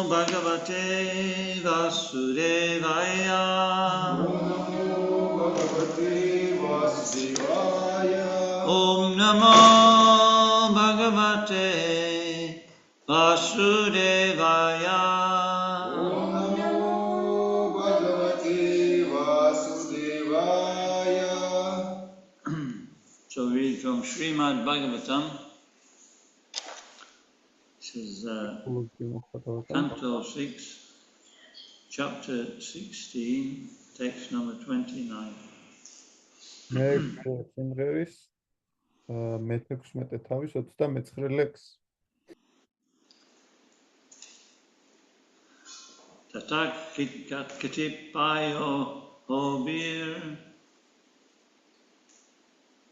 Bhagavate Vasudevaya. Om Namo Bhagavate Vasudevaya. So read from Srimad Bhagavatam. This is Canto 6, Chapter 16, text number 29. Tatak Katipayo Hobir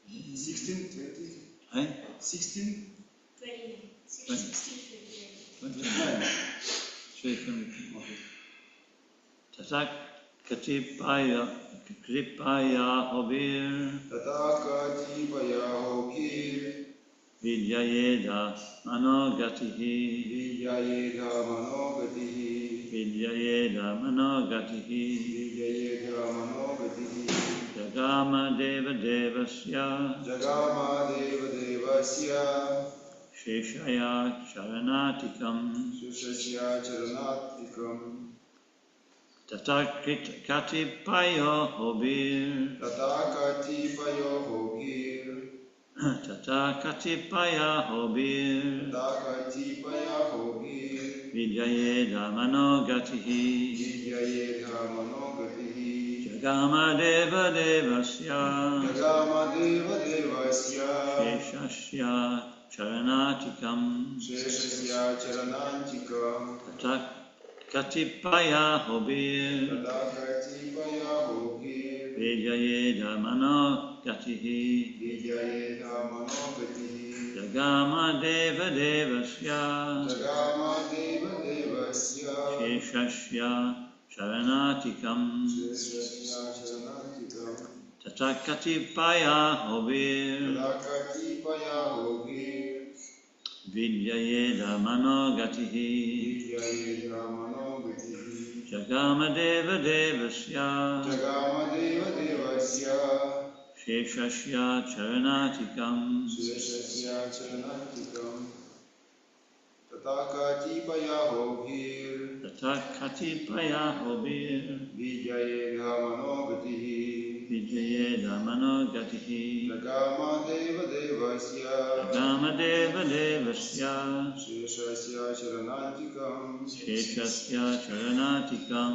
16, 20. 16, 29. Tatak Katipaya Hobir Vidyayeda Manogatihi Jagama Deva Devasya Sheshaya Charanatikam Tatakatipayo Hobir Vidyayeda Manogatihi Jagama Deva Devasya Sheshasya Charanatikam Tatakatipaya Hobir Vidyayeda Manogatihi Jagama Deva Devasya Sheshasya Charanatikam Tatakatipaya Hobir Vidyayeda Manogatihi Jagama Deva Devasya Sheshasya Charanatikam Tatakatipaya Hobir Vidyayeda Manogatihi Jagama Deva Devasya Sheshasya Charanatikam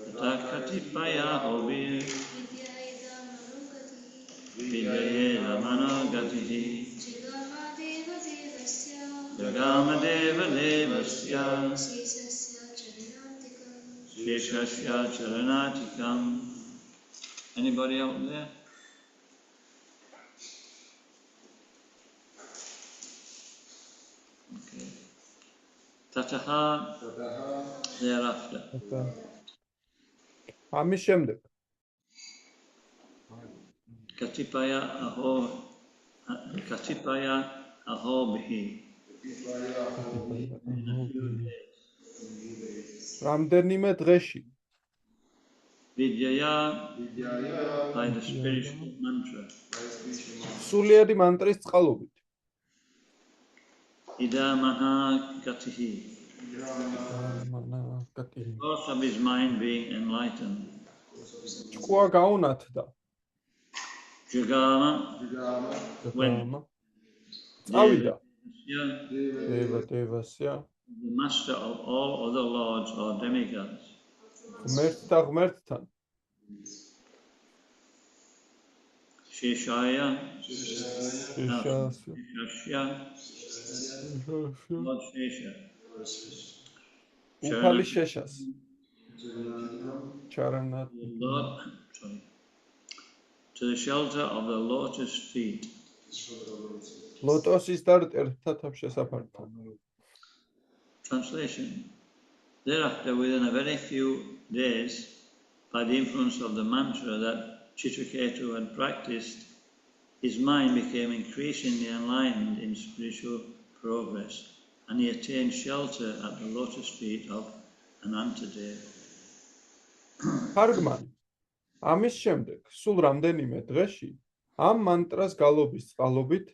Tatakatipaya Hobir Vidyayeda Manogatihi Jagama Deva Devasya Sheshasya Charanatikam. Anybody out there? Okay. Tataha thereafter. ამის შემდეგ Katipaya Ahobhi. რამდენიმე დღეში Vidyaya by the spiritual mantra. სულიერი მანტრის წყალობით Idamaha Gatihi. Both of his mind being enlightened. ჭკუა გაუნათდა Jagama when წავიდა Deva Devasya the master of all other lords or demigods. ღმერთთან Sheshaya Lord Shesha უფალი შეშას Charanat to the shelter of the lotus feet. ლოტოსის და რტერთა თავშესაფართან. Translation. Thereafter, within a very few days, by the influence of the mantra that Chitraketu had practiced, his mind became increasingly enlightened in spiritual progress, and he attained shelter at the lotus feet of Anantadev. თარგმანი. ამის შემდეგ, სულ რამდენიმე დღეში, ამ მანტრას გალობის წყალობით,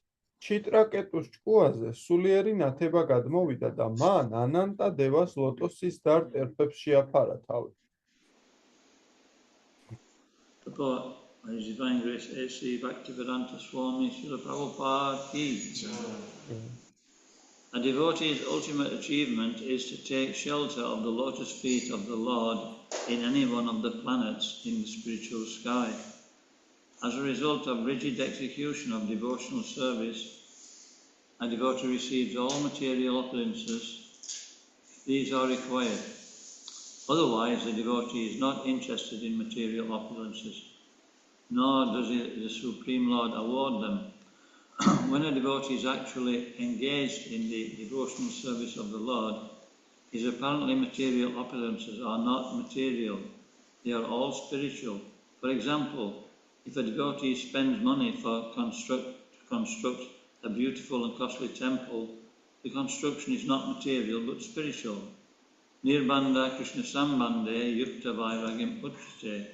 ჩიტრაკეტუს ჭკუაზე სულიერი ნათება გადმოვიდა და მან ანანტა დევას ლოტოსის დარ ტერფებს შეაფარა თავი. Purport by His Divine Grace A.C. Bhaktivedanta Swami Srila Prabhupada ki. A devotee's ultimate achievement is to take shelter of the lotus feet of the Lord in any one of the planets in the spiritual sky. As a result of rigid execution of devotional service, a devotee receives all material opulences. These are required. Otherwise, the devotee is not interested in material opulences, nor does the Supreme Lord award them. When a devotee is actually engaged in the devotional service of the Lord, his apparently material opulences are not material, they are all spiritual. For example, if a devotee spends money to construct a beautiful and costly temple, the construction is not material but spiritual. Nirbandha Krishna Sambandhe Yukta Vairagim Uchate.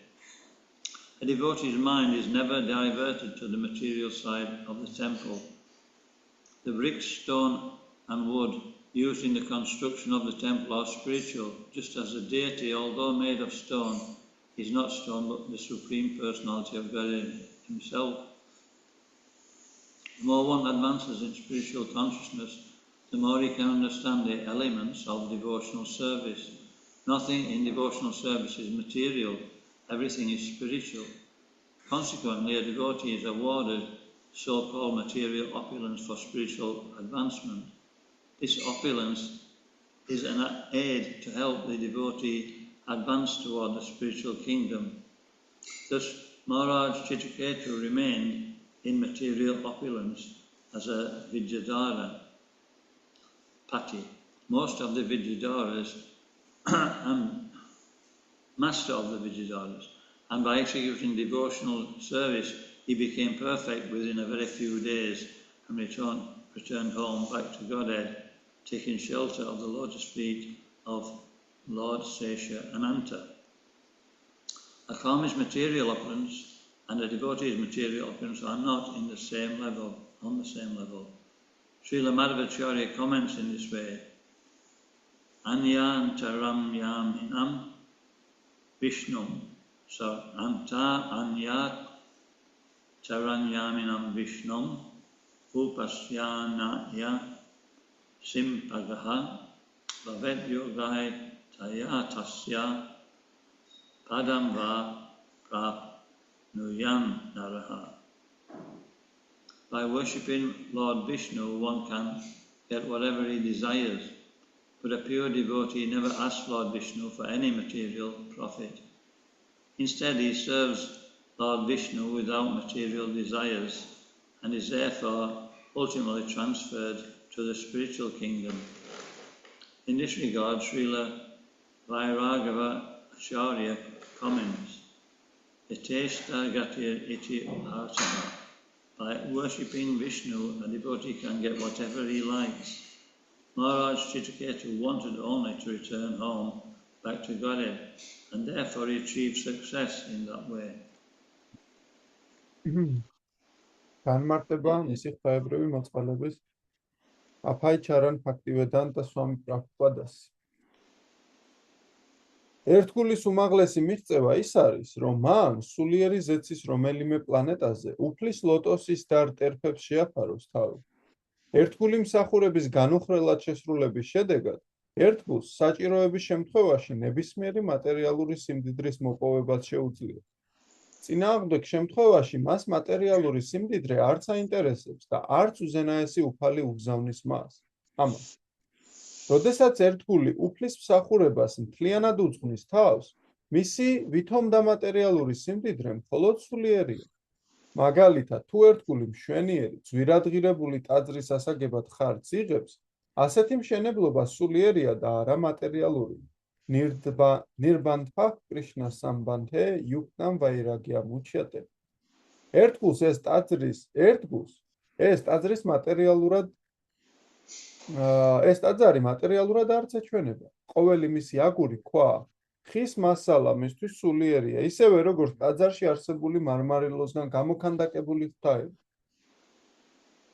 A devotee's mind is never diverted to the material side of the temple. The bricks, stone and wood used in the construction of the temple are spiritual, just as the deity, although made of stone, is not stone but the Supreme Personality of God Himself. The more one advances in spiritual consciousness, the more he can understand the elements of devotional service. Nothing in devotional service is material, everything is spiritual. Consequently, a devotee is awarded so-called material opulence for spiritual advancement. This opulence is an aid to help the devotee advance toward the spiritual kingdom. Thus, Maharaj Chitraketu remained in material opulence as a Vidyadhara Pati. Most of the Vidyadharas and master of the Vidyadharas, and by executing devotional service, he became perfect within a very few days and returned home back to Godhead, taking shelter of the lotus feet of Lord Sesha Ananta. A karmi's material opulence and a devotee's material opulence are not on the same level. Srila Madhvacharya comments in this way: Anyantaram yaminam Vishnum anta anyat taranyaminam Vishnum upasyanaya simpagaha bhavet yogai tayatasya padam va prapnuyam naraha. By worshipping Lord Vishnu, one can get whatever he desires, but a pure devotee never asks Lord Vishnu for any material profit. Instead, he serves Lord Vishnu without material desires and is therefore ultimately transferred to the spiritual kingdom. In this regard, Srila Vairagava Acharya comments, Yateshta gatir iti artaha. By worshipping Vishnu, a devotee can get whatever he likes. Maharaj Chitraketu wanted only to return home, back to Godhead, and therefore he achieved success in that way. განმარტება მისი ღვთაებრივი მოწყალების აფაიჩარან ბhaktivedanta Swami Prabhupadas. ერთგულის უმაღლესი მიღწევა ის არის, რომ მან სულიერი ზეცის რომელიმე პლანეტაზე უფლის ლოტოსის დარ ტერფებს შეაფაროს თავი. ერთგული მსახურების განუხრელად შესრულების შედეგად, ერთგულს საჭიროების შემთხვევაში ნებისმიერი მატერიალური სიმდიდრის მოპოვებაც შეუძლია. წინააღმდეგ შემთხვევაში მას მატერიალური სიმდიდრე არც აინტერესებს და არც უზენაესი უფალი უგზავნის მას. ამას. როდესაც ერთგული უფლის მსახურებას მთლიანად უძღვნის თავს, მისი ვითომ დამატერიალური სიმდიდრე მხოლოდ სულიერია. მაგალითად, თუ ერთგული მშვენიერი, ძვირადღირებული ტაძრის ასაგებად ხარჯს იღებს, ასეთი მშენებლობა სულიერია და არა მატერიალური. ნირბანთა კრიშნა სამბანთე იუკნამ ვაირაგიამ უჩიატე. ერთგულს ეს ტაძრის მატერიალურად ეს ტაძარი მატერიალურად არ წეჩვენება. ყოველი მისი აგური, ქვა, ხის მასალა მისთვის სულიერია, ისევე როგორც ტაძარში არსებული მარმარილოსგან გამოქანდაკებული ღვთაები.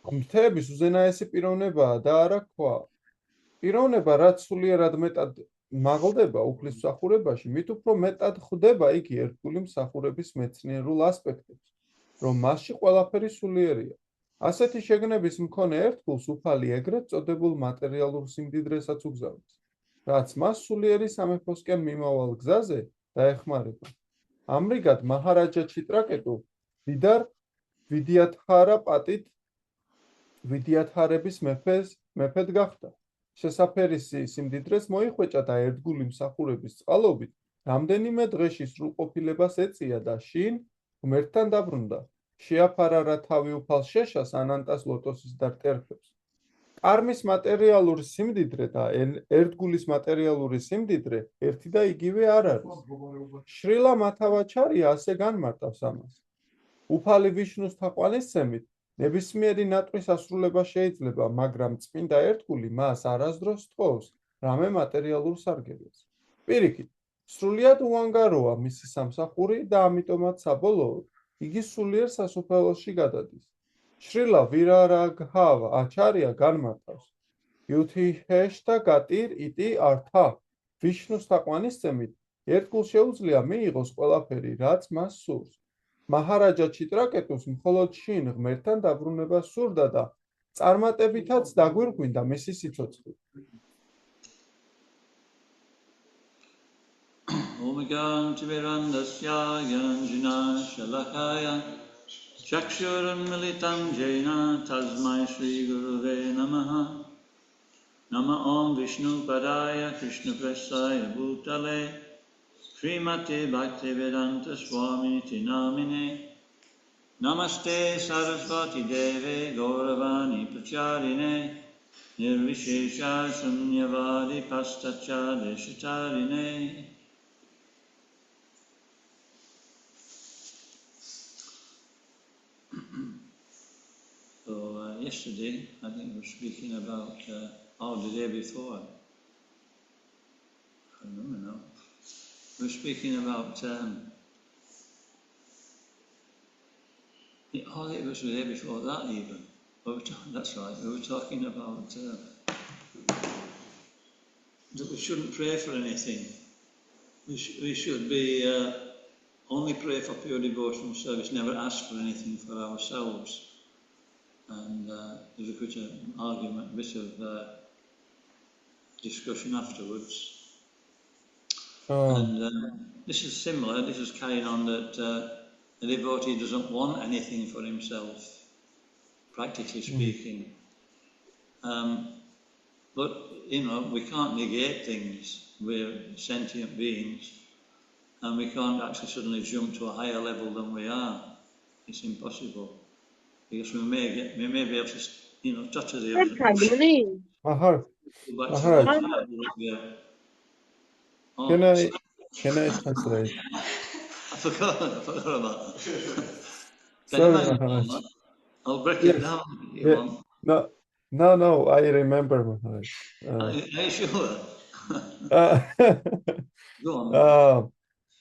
ღმრთების უზენაესი პიროვნებაა და არა ქვა. პიროვნება, რაც სულიერად მეტად მაღლდება უფლის მსახურებაში, მით უფრო მეტად ხვდება იგი ერთგული მსახურების მეცნიერულ ასპექტებს, რომ მასში ყველაფერი სულიერია. ასეთი შეგნების მქონე ერთგულს უფალი ეგრეთ წოდებულ მატერიალურ სიმდიდრესაც უგზავნის, რაც მას სულიერი სამეფოსკენ მიმავალ გზაზე დაეხმარება. ამრიგად, მაჰარაჯა ჩიტრაკეტუ მდიდარ ვიდიათჰარა პატით ვიდიათჰარების მეფედ გახდა. შესაფერისი სიმდიდრეს მოიხვეჭა და ერთგული მსახურების წყალობით რამდენიმე დღეში სრულყოფილებას ეწია და შინ ღმერთთან დაბრუნდა. შეაფარა რა თავი უფალ შეშას ანანტას ლოტოსის და ტერფებს. კარმის მატერიალური სიმდიდრე და ერთგულის მატერიალური სიმდიდრე ერთი და იგივე არ არის. შრილა მათავაჩარია ასე განმარტავს ამას. უფალი ვიშნუს თაყვანისცემით ნებისმიერი ნატყვის ასრულება შეიძლება, მაგრამ წმინდა ერთგული მას არასდროს თხოვს რამე მატერიალურ სარგებლობას. პირიქით, სრულიად უანგაროა მისი სამსახური და ამიტომაც საბოლოოდ იგი სულიერ სასუფეველში გადადის. შრილა ვირარაგჰავა აჩარია განმარტავს. იუთიჰეშთა გატირ იტი ართა ვიშნუს თაყვანისცემით ერთგულს შეუძლია მიიღოს ყველაფერი, რაც მას სურს. მაჰარაჯა ჩიტრაკეტუს მხოლოდ შინ ღმერთთან დაბრუნება სურდა და წარმატებითაც დაგვირგვინდა მისი სიცოცხლე. Omegam timirandasya yanjina shalakaya Chakshuranmilitam jena tasmai Shri Guruve namaha Nama Om Vishnu Padaya Krishna Prasaya Bhutale Srimate Bhaktivedanta Swami Tinamine Namaste Saraswati Deve Gauravani Pracharine Nirvishesha Sunyavadi Pastachade Shitarine. So yesterday, I think we were speaking about, the day before, I can't remember now, we were speaking about, it was the day before that even, that's right, we were talking about that we shouldn't pray for anything, we should be, only pray for pure devotional service, never ask for anything for ourselves. And there's a bit of argument, a bit of discussion afterwards. And this is similar, this is carrying on that a devotee doesn't want anything for himself, practically speaking. But, we can't negate things, we're sentient beings, and we can't actually suddenly jump to a higher level than we are. It's impossible. Because we may be able to, touch the earth. Can I translate? I forgot about that. Sorry, Maharaj. I'll break it down if you want. No, I remember, Maharaj. Are you sure? Go on.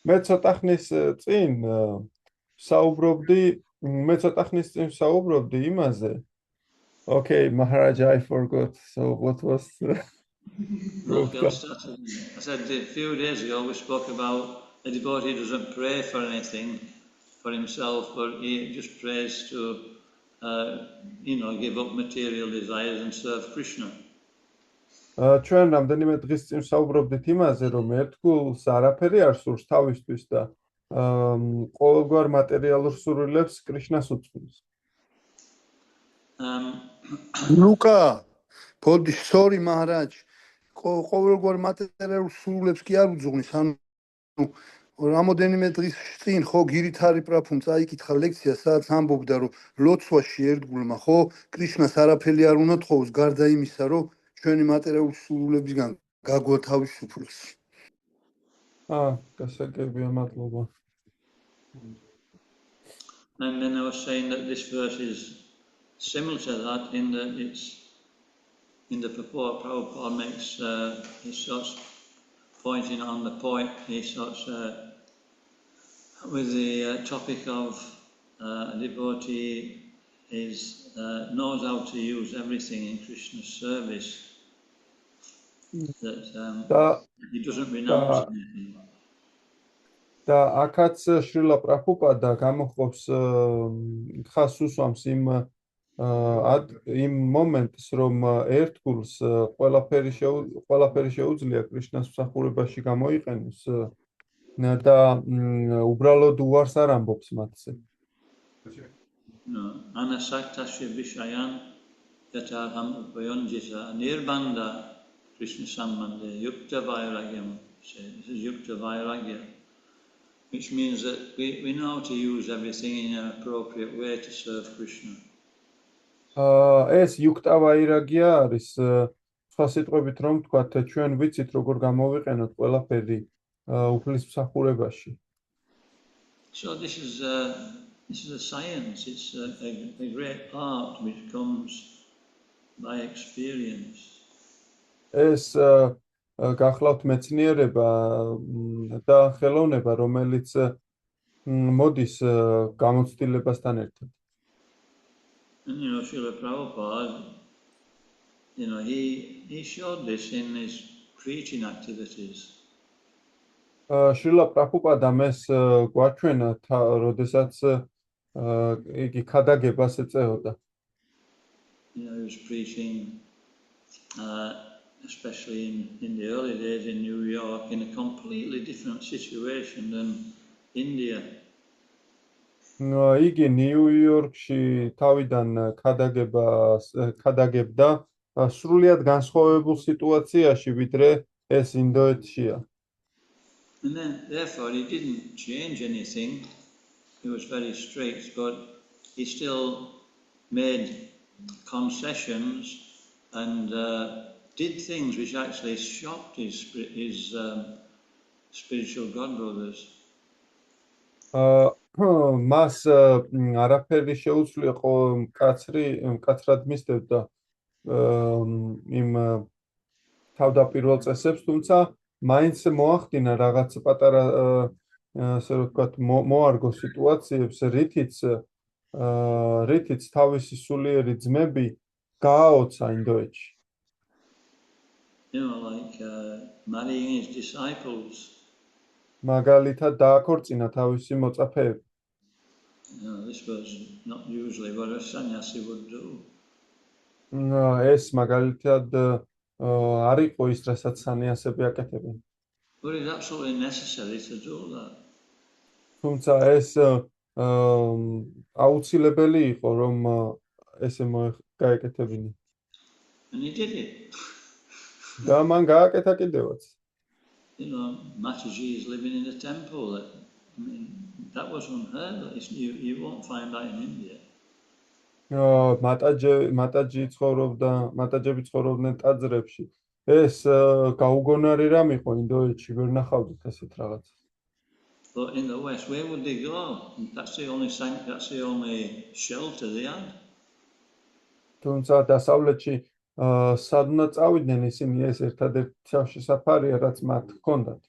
მე ცოტა ხნის წინ საუბრობდი იმაზე. Okay, Maharaj, I forgot. So what was Okay, I said a few days ago we spoke about a devotee doesn't pray for anything for himself, but he just prays to, give up material desires and serve Krishna. ჩვენ რამდენიმე დღის წინ საუბრობდით იმაზე, რომ ერთგულს არაფერი არ სურს თავისთვის და ყოველგვარ მატერიალურ სურვილებს კრიშნას უძღვნის. ლუკა, ფოდი, sorry, Maharaj. ყოველგვარ მატერიალურ სურვილებს კი არ უძღვნის, ანუ რამოდენიმე დღის წინ ხო გირითარი პრაფუმ წაიკითხა ლექცია, სადაც ამბობდა, რომ ლოცვაში ერთგულმა ხო კრიშნას არაფერი არ უნდა თხოვოს, გარდა იმისა, რომ ჩვენი მატერიალური სურვილებისგან გაგვა თავისუფლოს. გასაგებია, მადლობა. And then I was saying that this verse is similar to that in that it's in the purport. Prabhupada makes he starts pointing on the point. He starts with the topic of a devotee knows how to use everything in Krishna's service. That he doesn't renounce anything. და აქაც შრილა პრაბჰუპადა გამოხობს ხას უსვამს იმ მომენტს, რომ ერთგულს ყველაფერი შეუძლია კრიშნას მსახურებაში გამოიყენოს და უბრალოდ უარს არ ამბობს მათზე. Anasaktasya vishayan yataham upayonjita nirbanda Krishna sambandhe yukta vairagyam. This is yukta vairagya, which means that we know how to use everything in an appropriate way to serve Krishna. ეს yukta vairagya არის სხვა სიტყვებით რომ ვთქვათ, ჩვენ ვიცით როგორ გამოვიყენოთ ყველაფერი უფლის მსახურებაში. So this is a science. It's a great art which comes by experience. ეს გახლავთ მეცნიერება და ხელოვნება, რომელიც მოდის გამოცდილებასთან ერთად. And Srila Prabhupada, he showed this in his preaching activities. შრილა პრაბჰუპადამ ეს გვაჩვენა, როდესაც იგი ქადაგებას ეწეოდა. He was preaching, especially in the early days in New York, in a completely different situation than India. იგი ნიუ-იორკში თავიდან ქადაგებდა სრულიად განსხვავებულ სიტუაციაში, ვიდრე ეს ინდოეთშია. And then, therefore, he didn't change anything. He was very strict, but he still made concessions and did things which actually shocked his spiritual godbrothers. მას არაფერი შეუძლია მკაცრად მისდევდა იმ თავდაპირველ წესებს, თუმცა მაინც მოახდინა რაღაც პატარა ასე ვთქვათ მოარგო სიტუაციებს, რითიც თავისი სულიერი ძმები გააოცა ინდოეთში. Like marrying his disciples. მაგალითად დააქორწინა თავისი მოწაფეები. This was not usually what a sannyasi would do. ეს მაგალითად არ იყო ის, რასაც სანიასები აკეთებენ. But it's absolutely necessary to do that. თუმცა ეს აუცილებელი იყო, რომ ესე გაეკეთებინა. And he did it. და მან გააკეთა კიდევაც. Mataji is living in a temple. That was unheard of. You won't find that in India. მატაჯები ცხოვრობდნენ ტაძრებში. ეს გაუგონარი რამ იყო ინდოეთში, ვერ ნახავდით ასეთ რაღაცას. But in the West, where would they go? That's the only shelter they had. თუმცა დასავლეთში სად უნდა წავიდნენ ისინი, ეს ერთადერთი სავში საფარია, რაც მათ ჰქონდათ.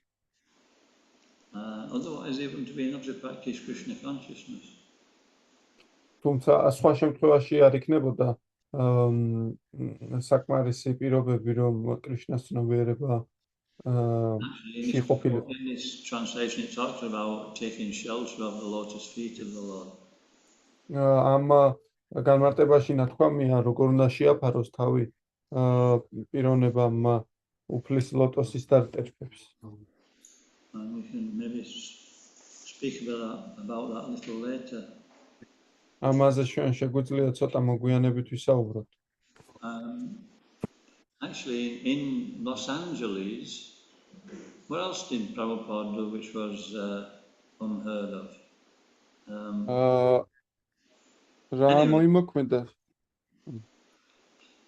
Otherwise, they wouldn't be able to practice Krishna consciousness. თუმცა სხვა შემთხვევაში არ იქნებოდა საკმარისი პირობები, რომ კრიშნას ცნობიერება შეიყოფილიყო. In this translation, it talks about taking shelter of the lotus feet of the Lord. ამ განმარტებაში ნათქვამია, როგორ უნდა შეაფაროს თავი პიროვნებამ უფლის ლოტოსის დარტერფებს. And we can maybe speak about that a little later. ამაზე ჩვენ შეგვიძლია ცოტა მოგვიანებით ვისაუბროთ. Actually, in Los Angeles, what else did Prabhupada do which was unheard of?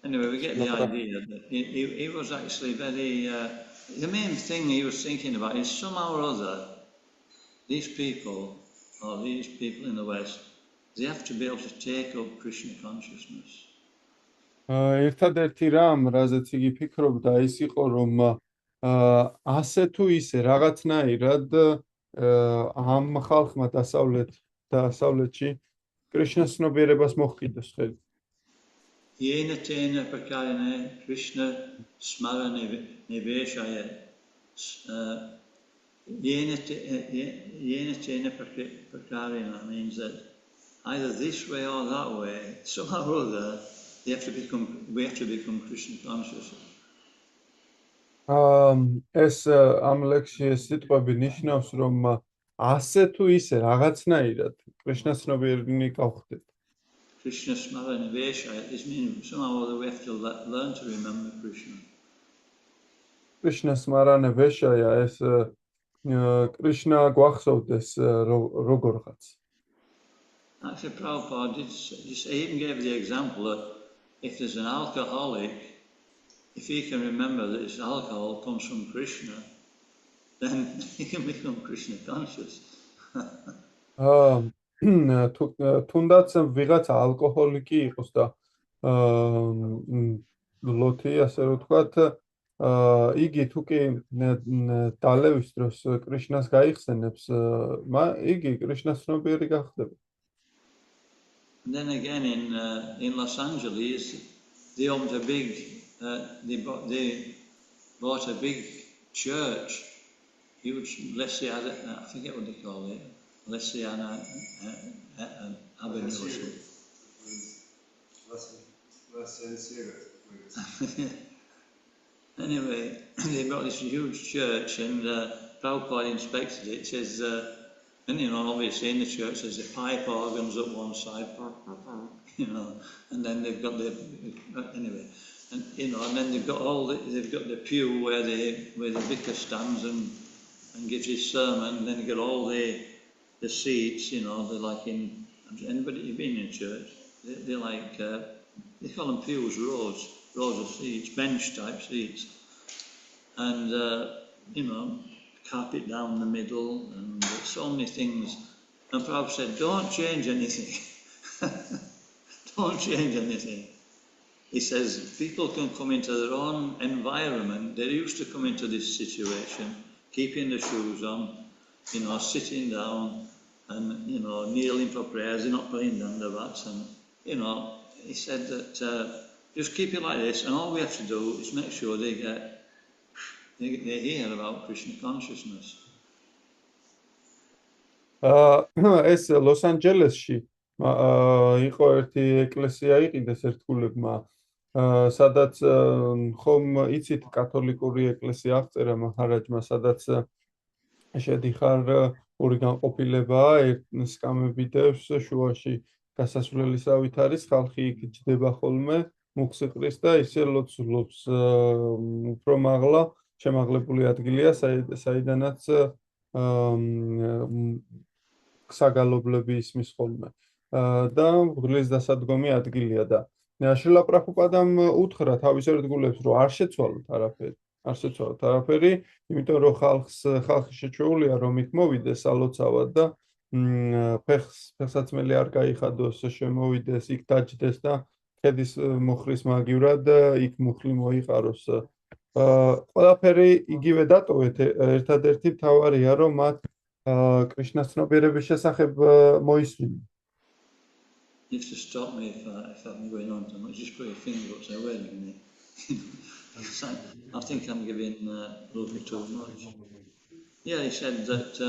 Anyway, we get the idea that he was actually very the main thing he was thinking about is somehow or other, these people in the West, they have to be able to take up Krishna consciousness. ერთადერთი რამ, რაზეც იგი ფიქრობდა, ის იყო, რომ ასე თუ ისე რაღაცნაირად ამ ხალხმა დასავლეთში კრიშნას ცნობიერებას მოჰყიდოს ხელი. Yena tena prakarana Krishna smarana niveshaya. Yena tena prakarana means that either this way or that way, somehow or other, we have to become Krishna conscious. ეს ამ ლექსში სიტყვები ნიშნავს, რომ ასე თუ ისე რაღაცნაირად კრიშნას ცნობიერნი გავხდეთ. Krishna smarana niveshaya. This means somehow or other we have to learn to remember Krishna. Krishna smarana niveshaya, ეს კრიშნა გვახსოვდეს როგორღაც. Actually, Prabhupada even gave the example that if there's an alcoholic, if he can remember that this alcohol comes from Krishna, then he can become Krishna conscious. თუნდაც ვიღაცა ალკოჰოლიკი იყოს და ლოთი, ასე რომ ვთქვათ, იგი თუ კი დალევის დროს კრიშნას გაიხსენებს, იგი კრიშნას ცნობიერი გახდება. And then again in Los Angeles, they opened a big, they bought a big church, huge Lesiana, I forget what they call it, Lesiana Avenue or something. Anyway, they bought this huge church, and Prabhupada inspected it. It says, and obviously in the church there's the pipe organs up one side, and then they've got and then they've got the pew where the vicar stands and gives his sermon, and then you've got all the seats, they're like in, anybody you've been in church, they're like, they call them pews, rows of seats, bench type seats, and carpet down the middle, and so many things. And Prabhupada said, don't change anything. Don't change anything. He says, people can come into their own environment. They're used to come into this situation, keeping the shoes on, sitting down, and, kneeling for prayers. They're not praying dandavats. And, he said that just keep it like this, and all we have to do is make sure they hear about Krishna consciousness. ეს ლოს-ანჯელესში იყო ერთი ეკლესია იყიდეს ერთგულებმა, სადაც ხომ იცით კათოლიკური ეკლესია აღწერა მაჰარაჯმა, სადაც შედიხარ ორი განყოფილებაა, ერთ სკამები დევს, შუაში გასასვლელისავით არის, ხალხი იქ ჯდება ხოლმე, მუხსი ყრის და ისე ლოცულობს, უფრო მაღლა შემაღლებული ადგილია, საიდანაც საგალობლები ისმის ხოლმე. და ღვთლის დასადგომი ადგილია და შრილა პრაბჰუპადამ უთხრა თავის ერთგულებს, რომ არ შეცვალოთ არაფერი, იმიტომ რომ ხალხი შეჩვეულია, რომ იქ მოვიდეს ალოცავად და ფეხსაცმელი არ გაიხადოს, შემოვიდეს, იქ დაჯდეს და ქედის მოხრის მაგივრად იქ მუხლი მოიყაროს. ყველაფერი იგივე დატოვეთ, ერთადერთი მთავარია, რომ მათ კრიშნას ცნობიერების შესახებ მოისმინნ. You have to stop me if I'm going on too much. Just put your finger up, say, wait a minute. I think I'm giving a little bit too much. Yeah, he said that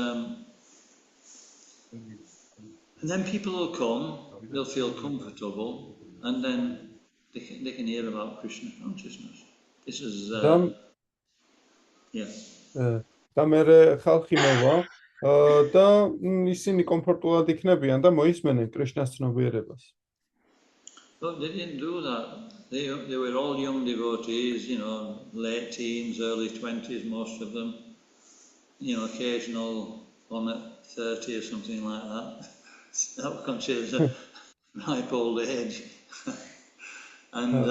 and then people will come, they'll feel comfortable, and then they can hear about Krishna consciousness. This is და მე ხალხი მოვა და ისინი კომფორტულად იქნებიან და მოისმენენ კრიშნას ცნობიერებას. But they didn't do that. They were all young devotees, late teens, early 20s, most of them. Occasional one at 30 or something like that. That was considered a ripe old age. And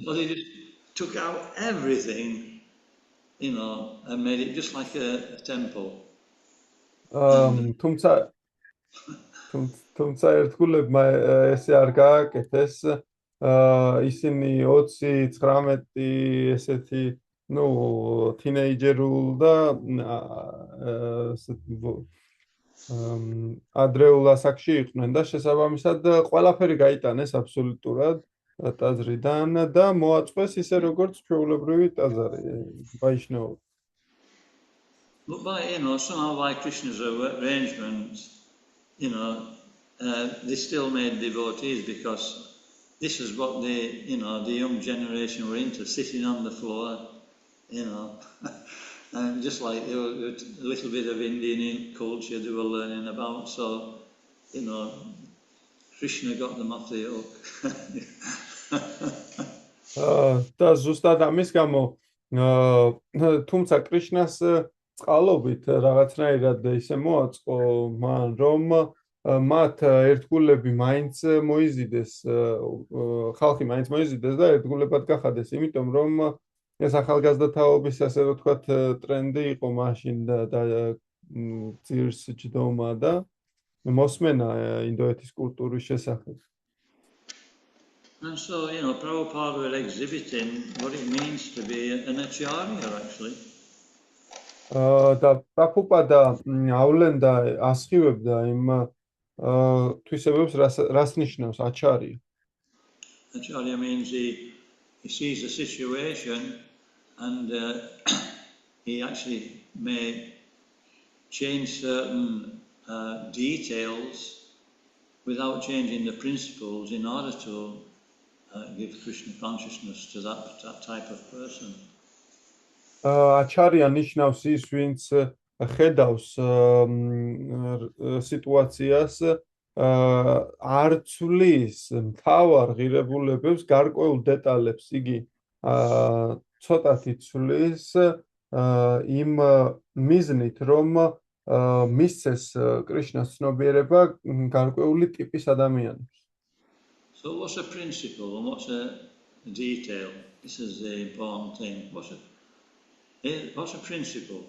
but they just took out everything you know, and made it just like a temple. თუმცა ერთგულებმა ესე არ გააკეთეს, ისინი 20-19 ესეთი, ну, თინეიჯერულ და ადრეულ ასაკში იყვნენ და შესაბამისად ყველაფერი გაიტანეს აბსოლუტურად ტაძრიდან და მოაწყვეს ისე როგორც ჩვეულებრივი ტაძარი, ბაიშნეობა. But somehow by Krishna's arrangement, they still made devotees because this is what the young generation were into, sitting on the floor, and just like a little bit of Indian culture they were learning about. So, Krishna got them off the hook. და ზუსტად ამის გამო, თუმცა კრიშნას წყალობით რაღაცნაირად ისე მოაწყო მან, რომ მათ ერთგულები მაინც მოიზიდეს, ხალხი მაინც მოიზიდეს და ერთგულებად გახადეს, იმიტომ რომ ეს ახალგაზრდათაობის ასე ვთქვათ ტრენდი იყო მაშინ და ძირს ჯდომა და მოსმენა ინდოეთის კულტურის შესახებ. And so, Prabhupada were exhibiting what it means to be an acharya, actually. და პრაბჰუპადა ავლენდა, ასხივებდა იმ თვისებებს, რას ნიშნავს აჩარია. Acharya means he sees a situation and he actually may change certain details without changing the principles in order to give Krishna consciousness to that type of person. აჩარია ნიშნავს ის, ვინც ხედავს სიტუაციას, არ ცვლის მთავარ ღირებულებებს, გარკვეულ დეტალებს იგი ცოტათი ცვლის იმ მიზნით, რომ მისცეს კრიშნას ცნობიერება გარკვეული ტიპის ადამიანებს. So what's a principle and what's a detail? This is the important thing. What's a principle?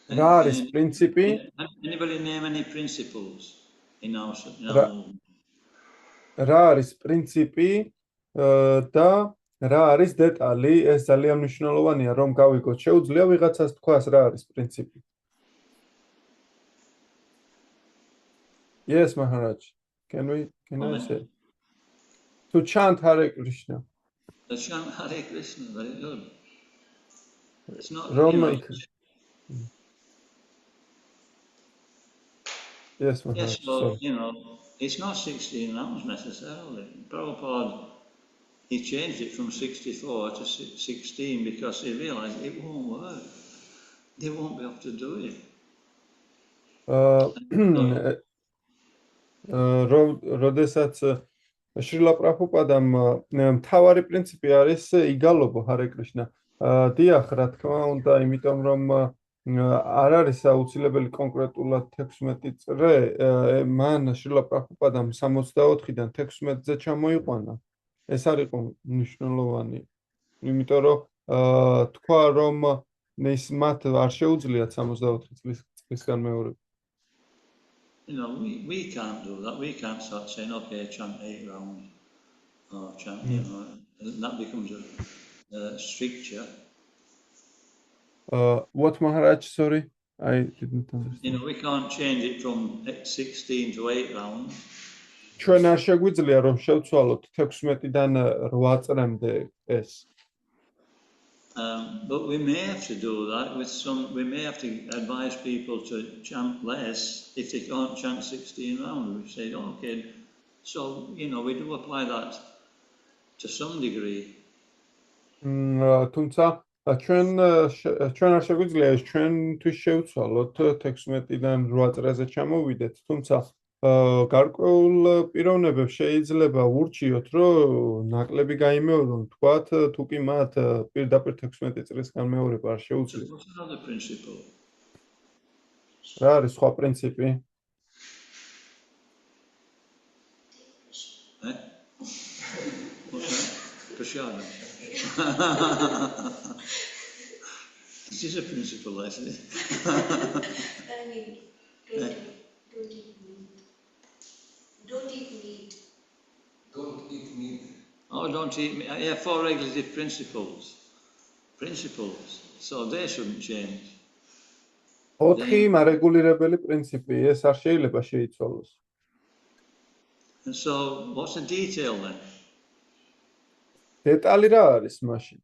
რა არის პრინციპი? Anybody name any principles in our რა არის პრინციპი და რა არის დეტალი? ეს ძალიან მნიშვნელოვანია, რომ გავიგოთ. შეუძლია ვიღაცას თქვას რა არის პრინციპი? Yes, Maharaj. Can I say? To chant Hare Krishna. To chant Hare Krishna, very good. It's not Yes, Maharaj. Yes, well, it's not 16 rounds necessarily. Prabhupada, he changed it from 64 to 16 because he realized it won't work. They won't be able to do it. როდესაც შრილა პრაბჰუპადამ მთავარი პრინციპი არის იგალობო ჰარე კრიშნა. დიახ, რა თქმა უნდა, იმიტომ რომ არ არის აუცილებელი კონკრეტულად 16 წრე, მან შრილა პრაბჰუპადამ 64-დან 16-ზე ჩამოიყვანა. ეს არ იყო მნიშვნელოვანი. იმიტომ რომ თქვა რომ ის მათ არ შეუძლიათ 64 წლის განმეორება. We can't do that. We can't start saying, okay, chant 8 rounds, or chant, and that becomes a stricture. What, Maharaj? Sorry, I didn't understand. We can't change it from 16 to 8 rounds. ჩვენ არ შეგვიძლია რომ შევცვალოთ 16-დან 8 წრემდე ეს. But we may have to do that we may have to advise people to chant less if they can't chant 16 rounds. We say, okay, so, we do apply that to some degree. თუმცა ჩვენ არ შეგვიძლია ეს ჩვენთვის შევცვალოთ 16-დან 8 წრეზე ჩამოვიდეთ, თუმცა გარკვეულ პიროვნებებს შეიძლება ურჩიოთ, რომ ნაკლები გაიმეორონ, თქვათ, თუ კი მათ პირდაპირ 16 წრის განმეორება არ შეუძლიათ. რა არის სხვა პრინციპი? It is a principle, I say. I mean, don't eat meat. Don't eat meat. Don't eat meat. Oh, don't eat meat. Yeah, 4 regulative principles. Principles. So they shouldn't change. 4 მარეგულირებელი პრინციპი, ეს არ შეიძლება შეიცვალოს. And so, what's the detail then? დეტალი რა არის მაშინ?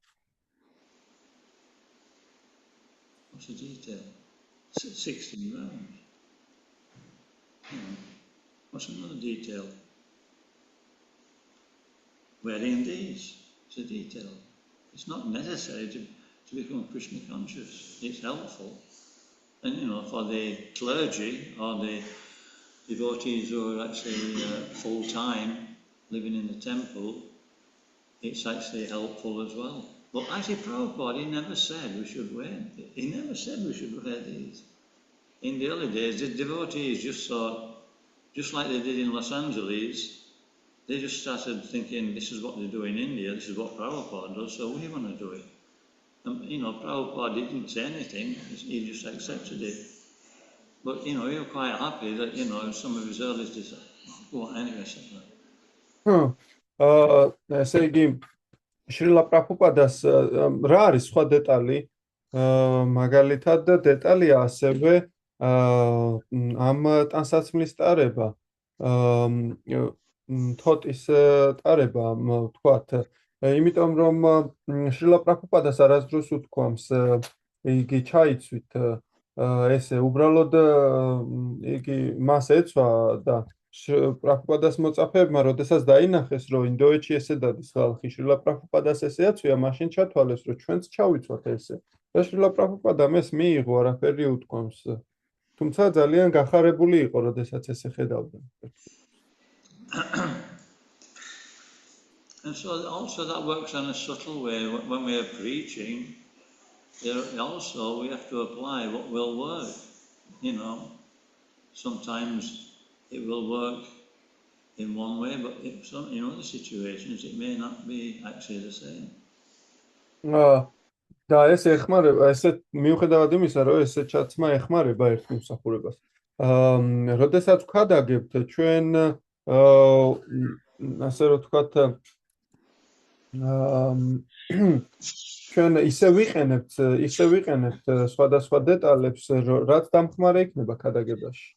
What's the detail? 16 rounds. What's another detail? Wearing these. It's a detail. It's not necessary to become Krishna conscious. It's helpful. And for the clergy or the devotees who are actually full-time living in the temple, it's actually helpful as well. But actually Prabhupada, he never said we should wear. He never said we should wear these. In the early days, the devotees just thought, just like they did in Los Angeles, they just started thinking, this is what they do in India, this is what Prabhupada does, so we want to do it. And, Prabhupada didn't say anything, he just accepted it. But, we were quite happy that, some of his early disciples, go on, anyway, ესე იგი, შრილა პრაბჰუპადას რა არის სხვა დეტალი? მაგალითად, დეტალია ასევე ამ ტანსაცმლის ტარება, თოტის ტარება, ვთქვათ, იმიტომ რომ შრილა პრაბჰუპადას არასდროს უთქვამს, იგი ჩაიცვით, ესე უბრალოდ იგი მას ეცვა და პრაბჰუპადას მოწაფეებმა, როდესაც დაინახეს, რომ ინდოეთში ესე დადის ხალხი, შრილა პრაბჰუპადას ესე აწვია, მაშინ ჩათვალეს, რომ ჩვენც ჩავიცვათ ესე. და შრილა პრაბჰუპადამ ეს მიიღო, არაფერი უთქვამს. თუმცა ძალიან გახარებული იყო, როდესაც ესე ხედავდა. And so also that works in a subtle way. When we are preaching, also we have to apply what will work. Sometimes it will work in one way, but in other situations it may not be actually the same. და ეს ეხმარება, ესე მიუხედავად იმისა, რომ ესე ჩაცმა ეხმარება ერთ მსახურებას. როდესაც ვქადაგებთ ჩვენ ასე რომ ვთქვათ, ჩვენ ისე ვიყენებთ სხვადასხვა დეტალებს, რაც დამხმარე იქნება ქადაგებაში.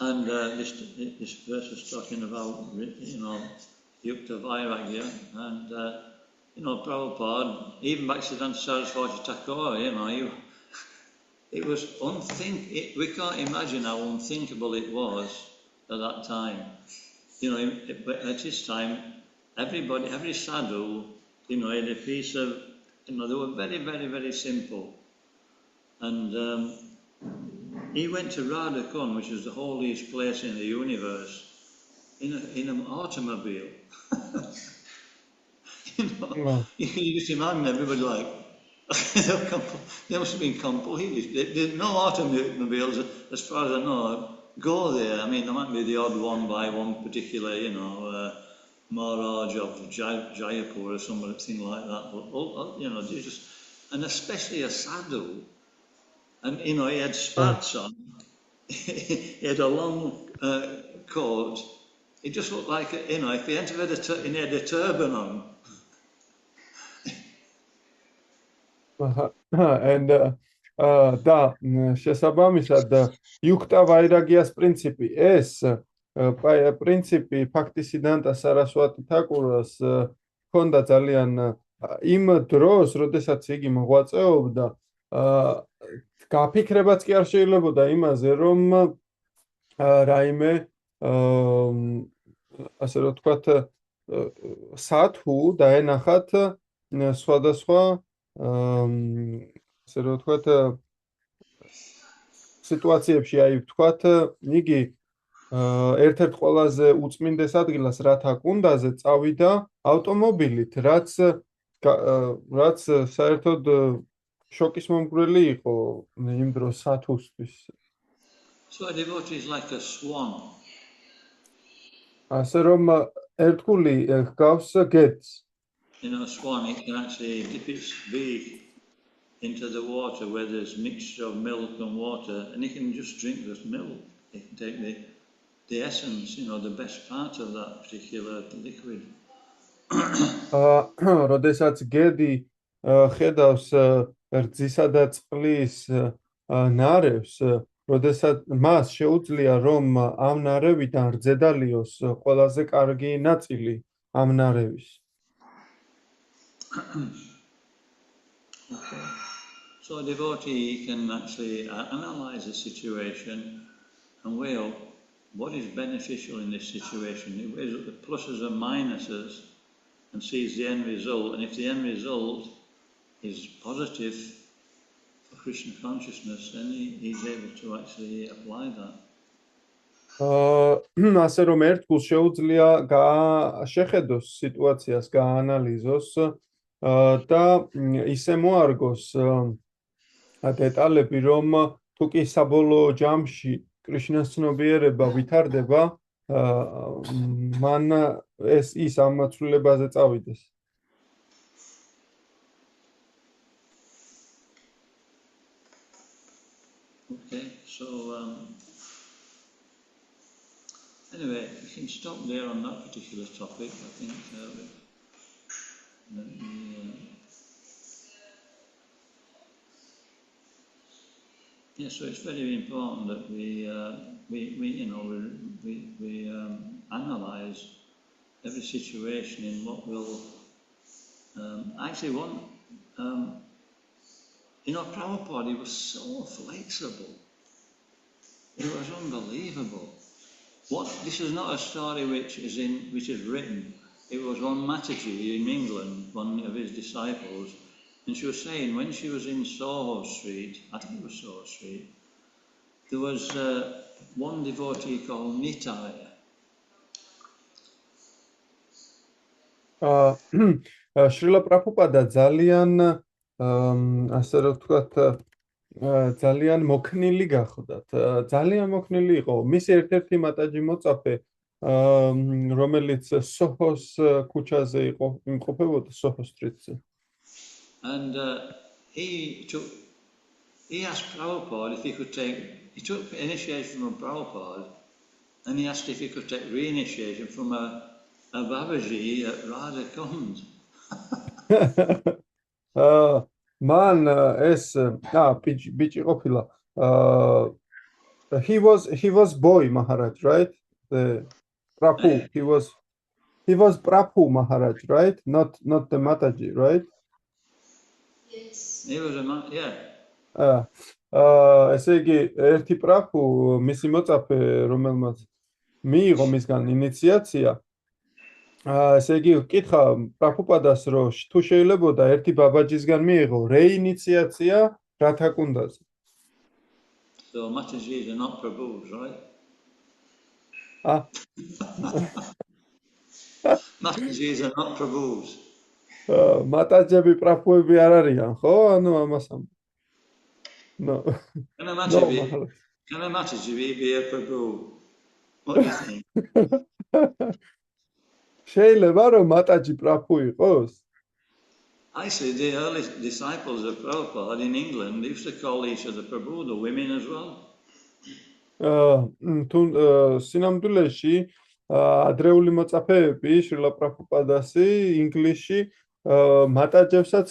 And this verse is talking about, Yukta Vairagya, and Prabhupada, even Bhaktisiddhanta Saraswati Thakur, it was we can't imagine how unthinkable it was at that time. At his time, every sadhu, had a piece of, they were very, very, very simple. And he went to Radhakund, which is the holiest place in the universe, in an automobile. You just imagine everybody like, they must have been complete. There's no automobiles, as far as I know, go there. I mean, there might be the odd one by one particular, Maharaj of Jaipur or something like that. But, and especially a sadhu. And, he had spats on. He had a long coat. It just looked like, if he entered he had a turban on. And და შესაბამისად იუქტა ვაირაგიას პრინციპი ეს პრინციპი ფაქტისიდანტა სარასვატი თაკურას ჰქონდა ძალიან იმ დროს, როდესაც იგი მოღვაწეობდა, გაფიქრებაც კი არ შეიძლებოდა იმაზე, რომ რაიმე ასე რომ ვთქვათ სათუ დაენახათ სხვადასხვა ასე რომ ვთქვათ სიტუაციებში, ვთქვათ, იგი ერთ-ერთ ყველაზე უწმინდეს ადგილას რათა კუნდაზე წავიდა ავტომობილით, რაც საერთოდ შოკის მომგვრელი იყო იმ დროს სათუსთვის. So a devotee is like a swan. ასე რომ ერთგული ჰგავს გედს. swan, it can actually dip its beak into the water where there's mixture of milk and water, and it can just drink this milk. It can take the essence, the best part of that particular liquid. როდესაც გედი ხედავს რძისა და წყლის ნარევს, როდესაც მას შეუძლია რომ ამ ნარევიდან რძედალიოს ყველაზე კარგი ნაწილი ამ ნარევის. Okay. So a devotee can actually analyze the situation and weigh up what is beneficial in this situation. He weighs up the pluses and minuses and sees the end result. And if the end result is positive for Krishna consciousness, then he's able to actually apply that. ასე რომ ერთგულს შეუძლია შეხედოს სიტუაციას, გაანალიზოს და ისე მოარგოს დეტალები, რომ თუ კი საბოლოო ჯამში კრიშნას ცნობიერება ვითარდება, მან ის ამ მოცულებაზე წავიდეს. Okay, so anyway, we can stop there on that particular topic. I think so it's very important that we analyze every situation in what will actually one. Prabhupada, he was so flexible. It was unbelievable. This is not a story which is written. It was one Mataji in England, one of his disciples, and she was saying when she was in Soho Street, I think it was Soho Street, there was one devotee called Nitai. Srila Prabhupada ძალიან ასე რომ ვთქვათ, ძალიან მოქნილი გახდათ. ძალიან მოქნილი იყო. მისი ერთ-ერთი მატაჯი მოწაფე, რომელიც სოჰოს ქუჩაზე იმყოფებოდა, სოჰო სტრიტზე. And he asked Prabhupada if he could he took initiation from Prabhupada, and he asked if he could take re-initiation from a Babaji at Radha Kund. Man es bichi ყოფილა. He was boy Maharaj, right? The Prabhu, he was Prabhu Maharaj, right? Not the Mataji, right? Yes. He was yeah. ესე იგი ერთი Prabhu მისი მოწაფე, რომელმაც მიიღო მისგან ინიციაცია, ესე იგი ვკითხა პრაბჰუპადას, რომ თუ შეიძლებოდა ერთი ბაბაჯისგან მიიღო რეინიციაცია რათა კუნდაზე. So Matajis are not Prabhus, right? Matajis are not Prabhus. მატაჯები პრაბჰუები არ არიან, ხო? ანუ ამას ამ. No. Can a Mataji be a Prabhu? What do you think? შეიძლება რომ მატაჯი პრაბჰუ იყოს? Actually, the early disciples of Prabhupada in England used to call each other Prabhu, the women as well. სინამდვილეში ადრეული მოწაფეები შრილა პრაბჰუპადასი ინგლისში მატაჯებსაც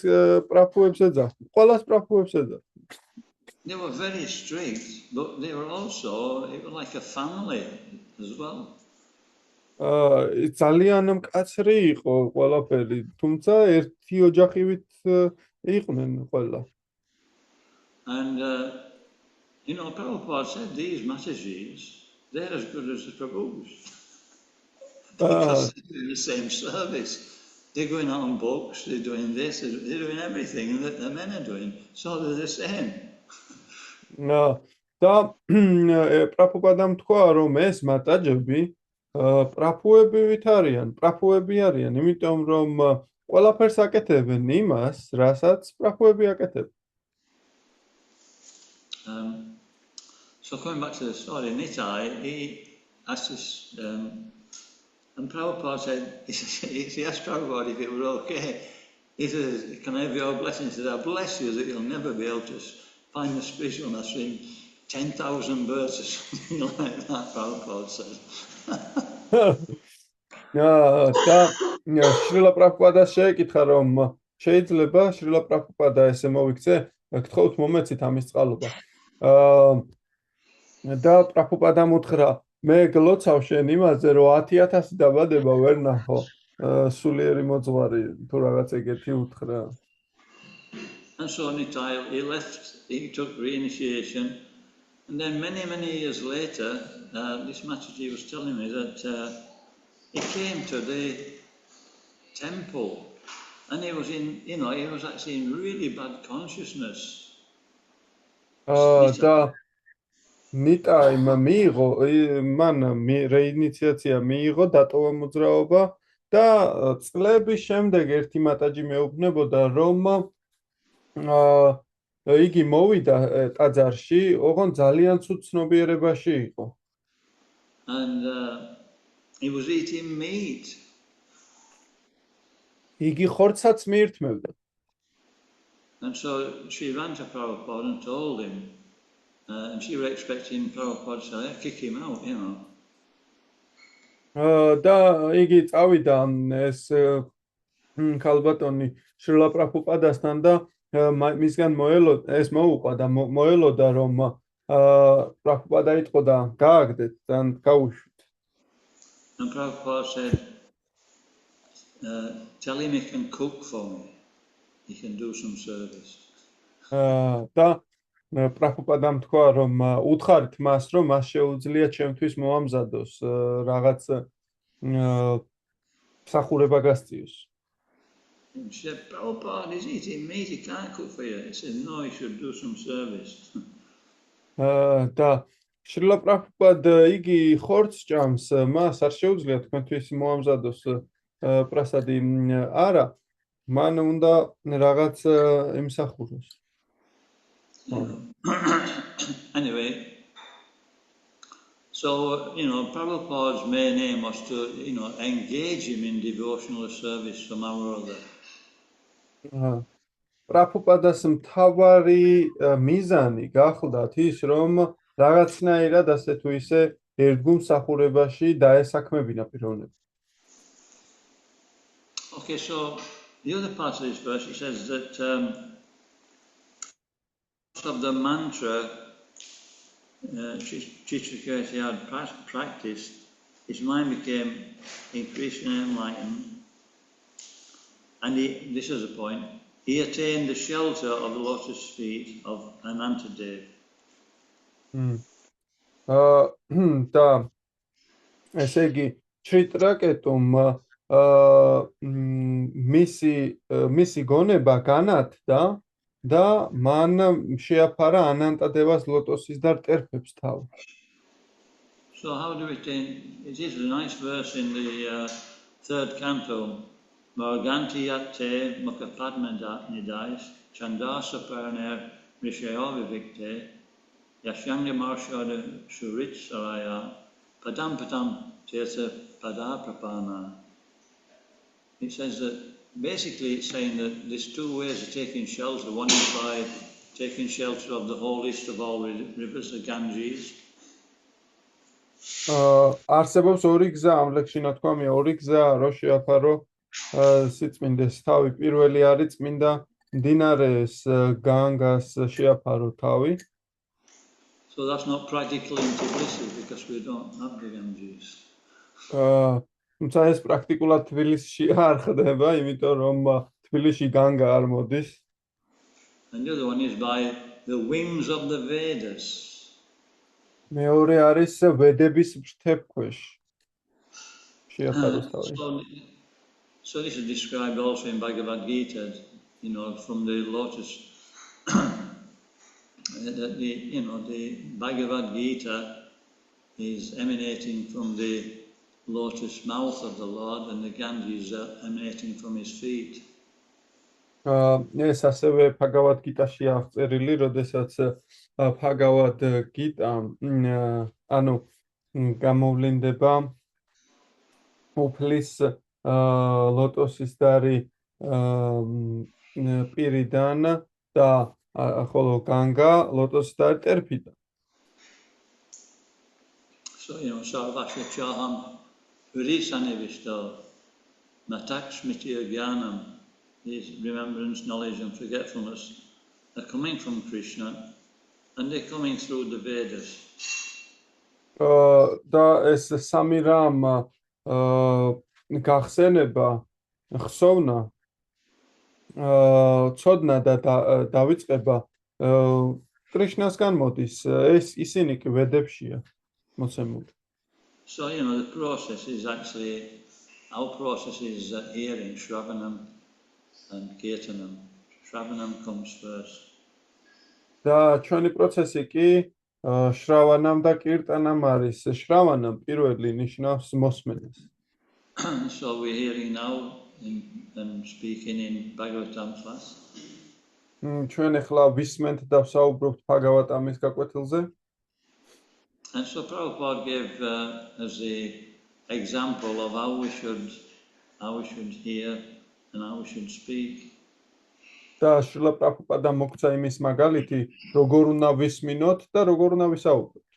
პრაბჰუებს ეძახდნენ. ყველას პრაბჰუებს ეძახდნენ. They were very strict, but they were also, it was like a family as well. ძალიან მკაცრი იყო ყველაფერი, თუმცა ერთი ოჯახივით იყვნენ ყველა. And Prabhupada said these Matajis, they're as good as the Prabhus. Because they're doing the same service. They're going out on books, they're doing this, they're doing everything that the men are doing. So they're the same. და პრაბჰუპადამ თქვა, რომ ეს მატაჯები პრაბჰუები არიან, იმიტომ რომ ყველაფერს აკეთებენ იმას, რასაც პრაბჰუები აკეთებენ. So coming back to the story, Nitai, he asked this And Prabhupada said, he asked Prabhupada if it were okay. He says, can I have your blessing? He said, I bless you that you'll never be able to find the spiritualness in 10,000 birds or something like that, Prabhupada said. და შრილა პრაბჰუპადას შეეკითხა, რომ შეიძლება შრილა პრაბჰუპადა ესე მოვიქცე, გთხოვთ მომეცით ამის წყალობა. და პრაბჰუპადამ უთხრა, მე გლოცავ შენ იმაზე, რომ 10,000 დაბადება ვერ ნახო. სულიერი მოძღვარი თუ რაღაც ეგეთი უთხრა. And so Nitai, he left, he took reinitiation, and then many years later, this Mataji was telling me that he came to the temple, and he was he was actually in really bad consciousness. და ნიტაიმ მიიღო, მან რეინიციაცია მიიღო, დატოვა მოძრაობა და წლების შემდეგ ერთი მატაჯი მეუბნებოდა, რომ იგი მოვიდა ტაძარში, ოღონ ძალიან ცუდ ცნობიერებაში იყო. And he was eating meat. იგი ხორცაც მიირთმევდა. And so she ran to Prabhupada and told him, and she was expecting Prabhupada to say, kick him out, you know. და იგი წავიდა ეს ქალბატონი შრილა პრაბჰუპადასთან და მისგან მოუყვა და მოელოდა, რომ პრაბჰუპადა იტყოდა, გააგდეთ და გაუშვით. And Prabhupada said, tell him he can cook for me. He can do some service. და პრაბჰუპადამ თქვა, რომ უთხარით მას, რომ მას შეუძლია ჩემთვის მოამზადოს რაღაც მსახურება გასწიოს. She said, Prabhupada, he's eating meat, he can't cook for you. He said, no, he should do some service. და შრილა პრაბჰუპადა იგი ხორცს ჭამს, მას არ შეუძლია თქვენთვის მოამზადოს პრასადი არა, მან უნდა რაღაც იმსახუროს. Anyway, so, Prabhupada's main aim was to, engage him in devotional service somehow or other. პრაბჰუპადას მთავარი მიზანი გახლდათ ის, რომ რაღაცნაირად ასე თუ ისე ერთგულ მსახურებაში დაესაქმებინა პიროვნები. Okay, so the other part of this verse, it says that of the mantra Chitraketu had practiced, his mind became increasingly enlightened, and this is the point, he attained the shelter of the lotus feet of Anantadev. და ესე იგი ჩიტრაკეტუმ მისი გონება განათდა და მან შეაფარა ანანტადევას ლოტოსის და ტერფებს თავი. So how do we attain? It is a nice verse in the third canto. Morganti yatte mukhapadmanidais chandasa paraner rishayovivikte yashanga marshoda shurit saraya padam tirtha padaprapana. It says that basically it's saying that there's two ways of taking shelter. One is by taking shelter of the holiest of all rivers, the Ganges. არსებობს ორი გზა ამ ლექსში ნათქვამია, ორი გზა რო შეაფარო სიწმინდეს თავი. პირველი არის წმინდა მდინარეს განგას შეაფარო თავი. So that's not practical in Tbilisi because we don't have the Ganges. თუმცა ეს პრაქტიკულად თბილისში არ ხდება, იმიტომ რომ თბილისში განგა არ მოდის. And the other one is by the wings of the Vedas. მეორე არის ვედების ფრთებქვეშ შეაფაროს თავი. So this is described also in Bhagavad Gita, from the lotus. That the Bhagavad Gita is emanating from the lotus mouth of the Lord, and the Ganges are emanating from his feet. ეს ასევე Bhagavad Gita-ში აღწერილი, როდესაც Bhagavad Gita გამოვლინდება უფლის ლოტოსის დარი პირიდან და ხოლო განგა ლოტოსის დარი ტერფიდან. So, sarvasya chaham hurisanevisto natakshmitya gyanam, these remembrance, knowledge and forgetfulness are coming from Krishna and they're coming through the Vedas. და ეს სამი რამ გახსენება, ხსოვნა, ცოდნა და დავიწყება კრიშნასგან მოდის, ეს ისინი კი ვედებშია მოცემული. So, the process is actually, our process is hearing, Shravanam and Kirtanam. Shravanam comes first. და ჩვენი პროცესი კი შრავანამ და კირტანამ არის. შრავანამ პირველი ნიშნავს მოსმენას. So we're hearing now and speaking in Bhagavatam class. ჩვენ ახლა ვისმენთ და ვსაუბრობთ ბhagavatam-ის გაკვეთილზე. And so Prabhupada gave as the example of how we should hear and how we should speak. და შრილა პრაბჰუპადა მოგცა იმის მაგალითი, როგორ უნდა ვისმინოთ და როგორ უნდა ვისაუბროთ.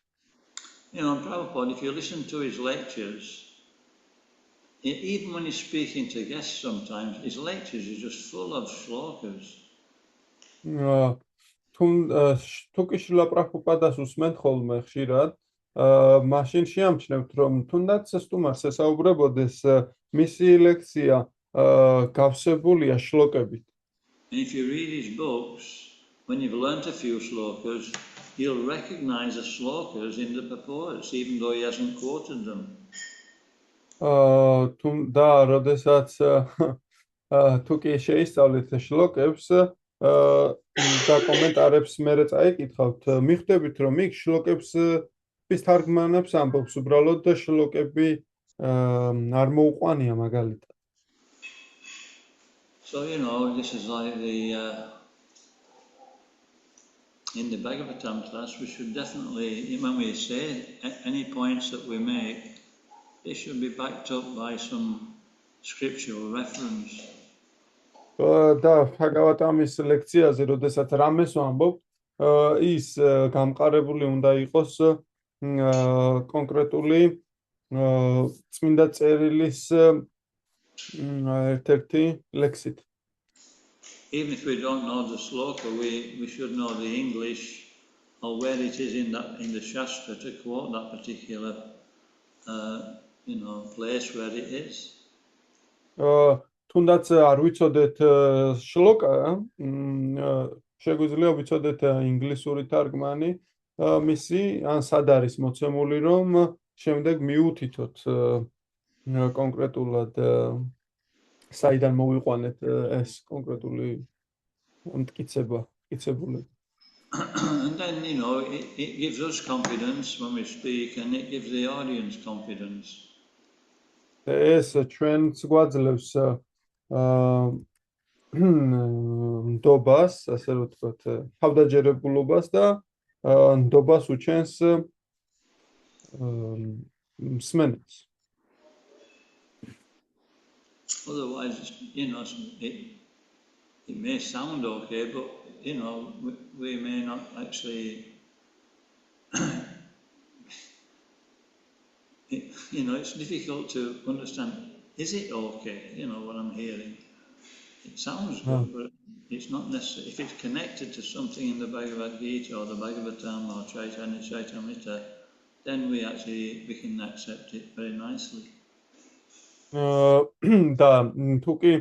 Prabhupada, if you listen to his lectures, even when he's speaking to guests sometimes, his lectures are just full of shlokas. თუ კი შრილა პრაბჰუპადას უსმენთ ხოლმე ხშირად, მაშინ შეამჩნევთ, რომ თუნდაც სტუმარს ესაუბრებოდეს, მისი ლექცია გავსებულია შლოკებით. And if you read his books, when you've learnt a few shlokas, you'll recognize the shlokas in the purports, even though he hasn't quoted them. და როდესაც თუ კი შეისწავლეთ შლოკებს და კომენტარებს მერე წაიკითხავთ, მიხვდებით, რომ იქ შლოკების თარგმანებს ამბობს უბრალოდ და შლოკები არ მოუყვანია მაგალითად. So, this is like in the Bhagavatam class, we should definitely, when we say any points that we make, they should be backed up by some scriptural reference. და ბhagavatam-ის ლექციაზე, როდესაც რამეს ვამბობ, ის გამყარებული უნდა იყოს კონკრეტული წმინდა წერილის ერთ-ერთი ლექსით. Even if we don't know the sloka, we should know the English or where it is in the Shastra to quote that particular place where it is. თუნდაც არ ვიცოდეთ შლოკა, შეგვიძლია ვიცოდეთ ინგლისური თარგმანი მისი, ან სად არის მოცემული, რომ შემდეგ მიუთითოთ კონკრეტულად საიდან მოვიყვანეთ ეს კონკრეტული მტკიცებულება. And then, it gives us confidence when we speak and it gives the audience confidence. ეს ჩვენს გვაძლევს ნდობას, ასე რომ ვთქვათ, თავდაჯერებულობას და ნდობას უჩენს მსმენელს. Otherwise, it may sound okay, but we may not actually. It's difficult to understand. Is it okay? What I'm hearing. It sounds good, but it's not necessary. If it's connected to something in the Bhagavad Gita or the Bhagavatam or Chaitanya Chaitamrita, then we can accept it very nicely. და თუ კი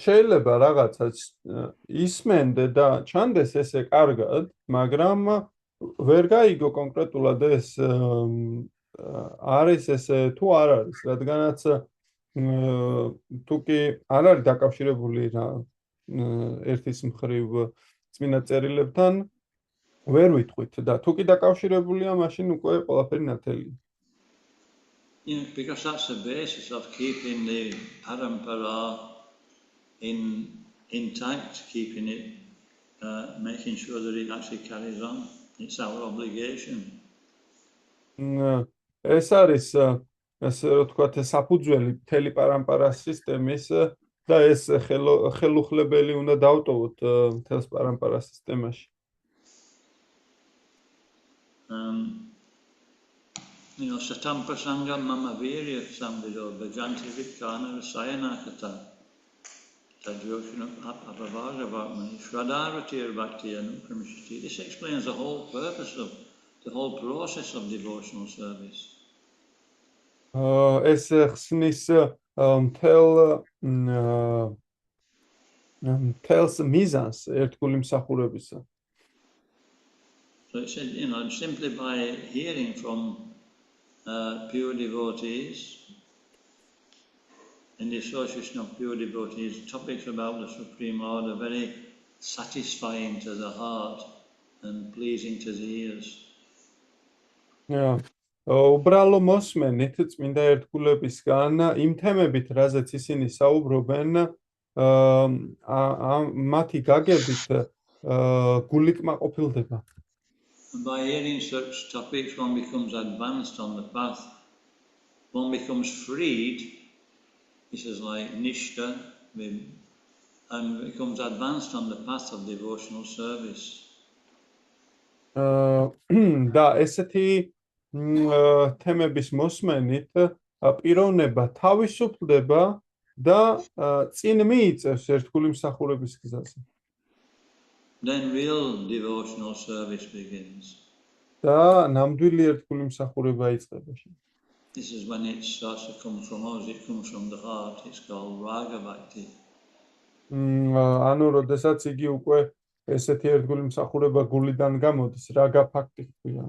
შეიძლება რაღაცაც ისმენდე და ჩანდეს ესე კარგად, მაგრამ ვერ გაიგო კონკრეტულად ეს არის ესე თუ არ არის, რადგანაც თუ კი არ არის დაკავშირებული ერთის მხრივ წმინდა წერილებთან, ვერ ვიტყვით და თუ კი დაკავშირებულია, მაშინ უკვე ყველაფერი ნათელია. Because that's the basis of keeping the parampara intact, keeping it, making sure that it actually carries on. It's our obligation. ეს არის ასე რომ ვთქვათ, საფუძველი მთელი პარამპარას სისტემის და ეს ხელუხლებელი უნდა დავტოვოთ მთელს პარამპარას სისტემაში. Satam prasanga mama virya samvido bhajanti vikkana rasayana kata. Tadyoshana apavara varmani shradaratir bhakti anukramishati. This explains the whole purpose of the whole process of devotional service. ეს ხსნის მთელს მიზანს ერთგული მსახურებისა. So it said, simply by hearing from pure devotees, in the association of pure devotees, topics about the Supreme Lord are very satisfying to the heart and pleasing to the ears. უბრალო მოსმენით წმინდა ერთგულებისგან იმ თემებით, რაზეც ისინი საუბრობენ, მათი გაგებით გული კმაყოფილდება. By hearing such topics, one becomes advanced on the path. One becomes freed. This is like Nishta, and becomes advanced on the path of devotional service. და ესეთი თემების მოსმენით პიროვნება თავისუფლდება და წინ მიიწევს ერთგული მსახურების გზაზე. Then real devotional service begins. და ნამდვილი ერთგული მსახურება იწყება. This is when it starts to come from us, it comes from the heart, it's called Raga Bhakti. ანუ როდესაც იგი უკვე ესეთი ერთგული მსახურება გულიდან გამოდის, რაგა ბhakti ქვია.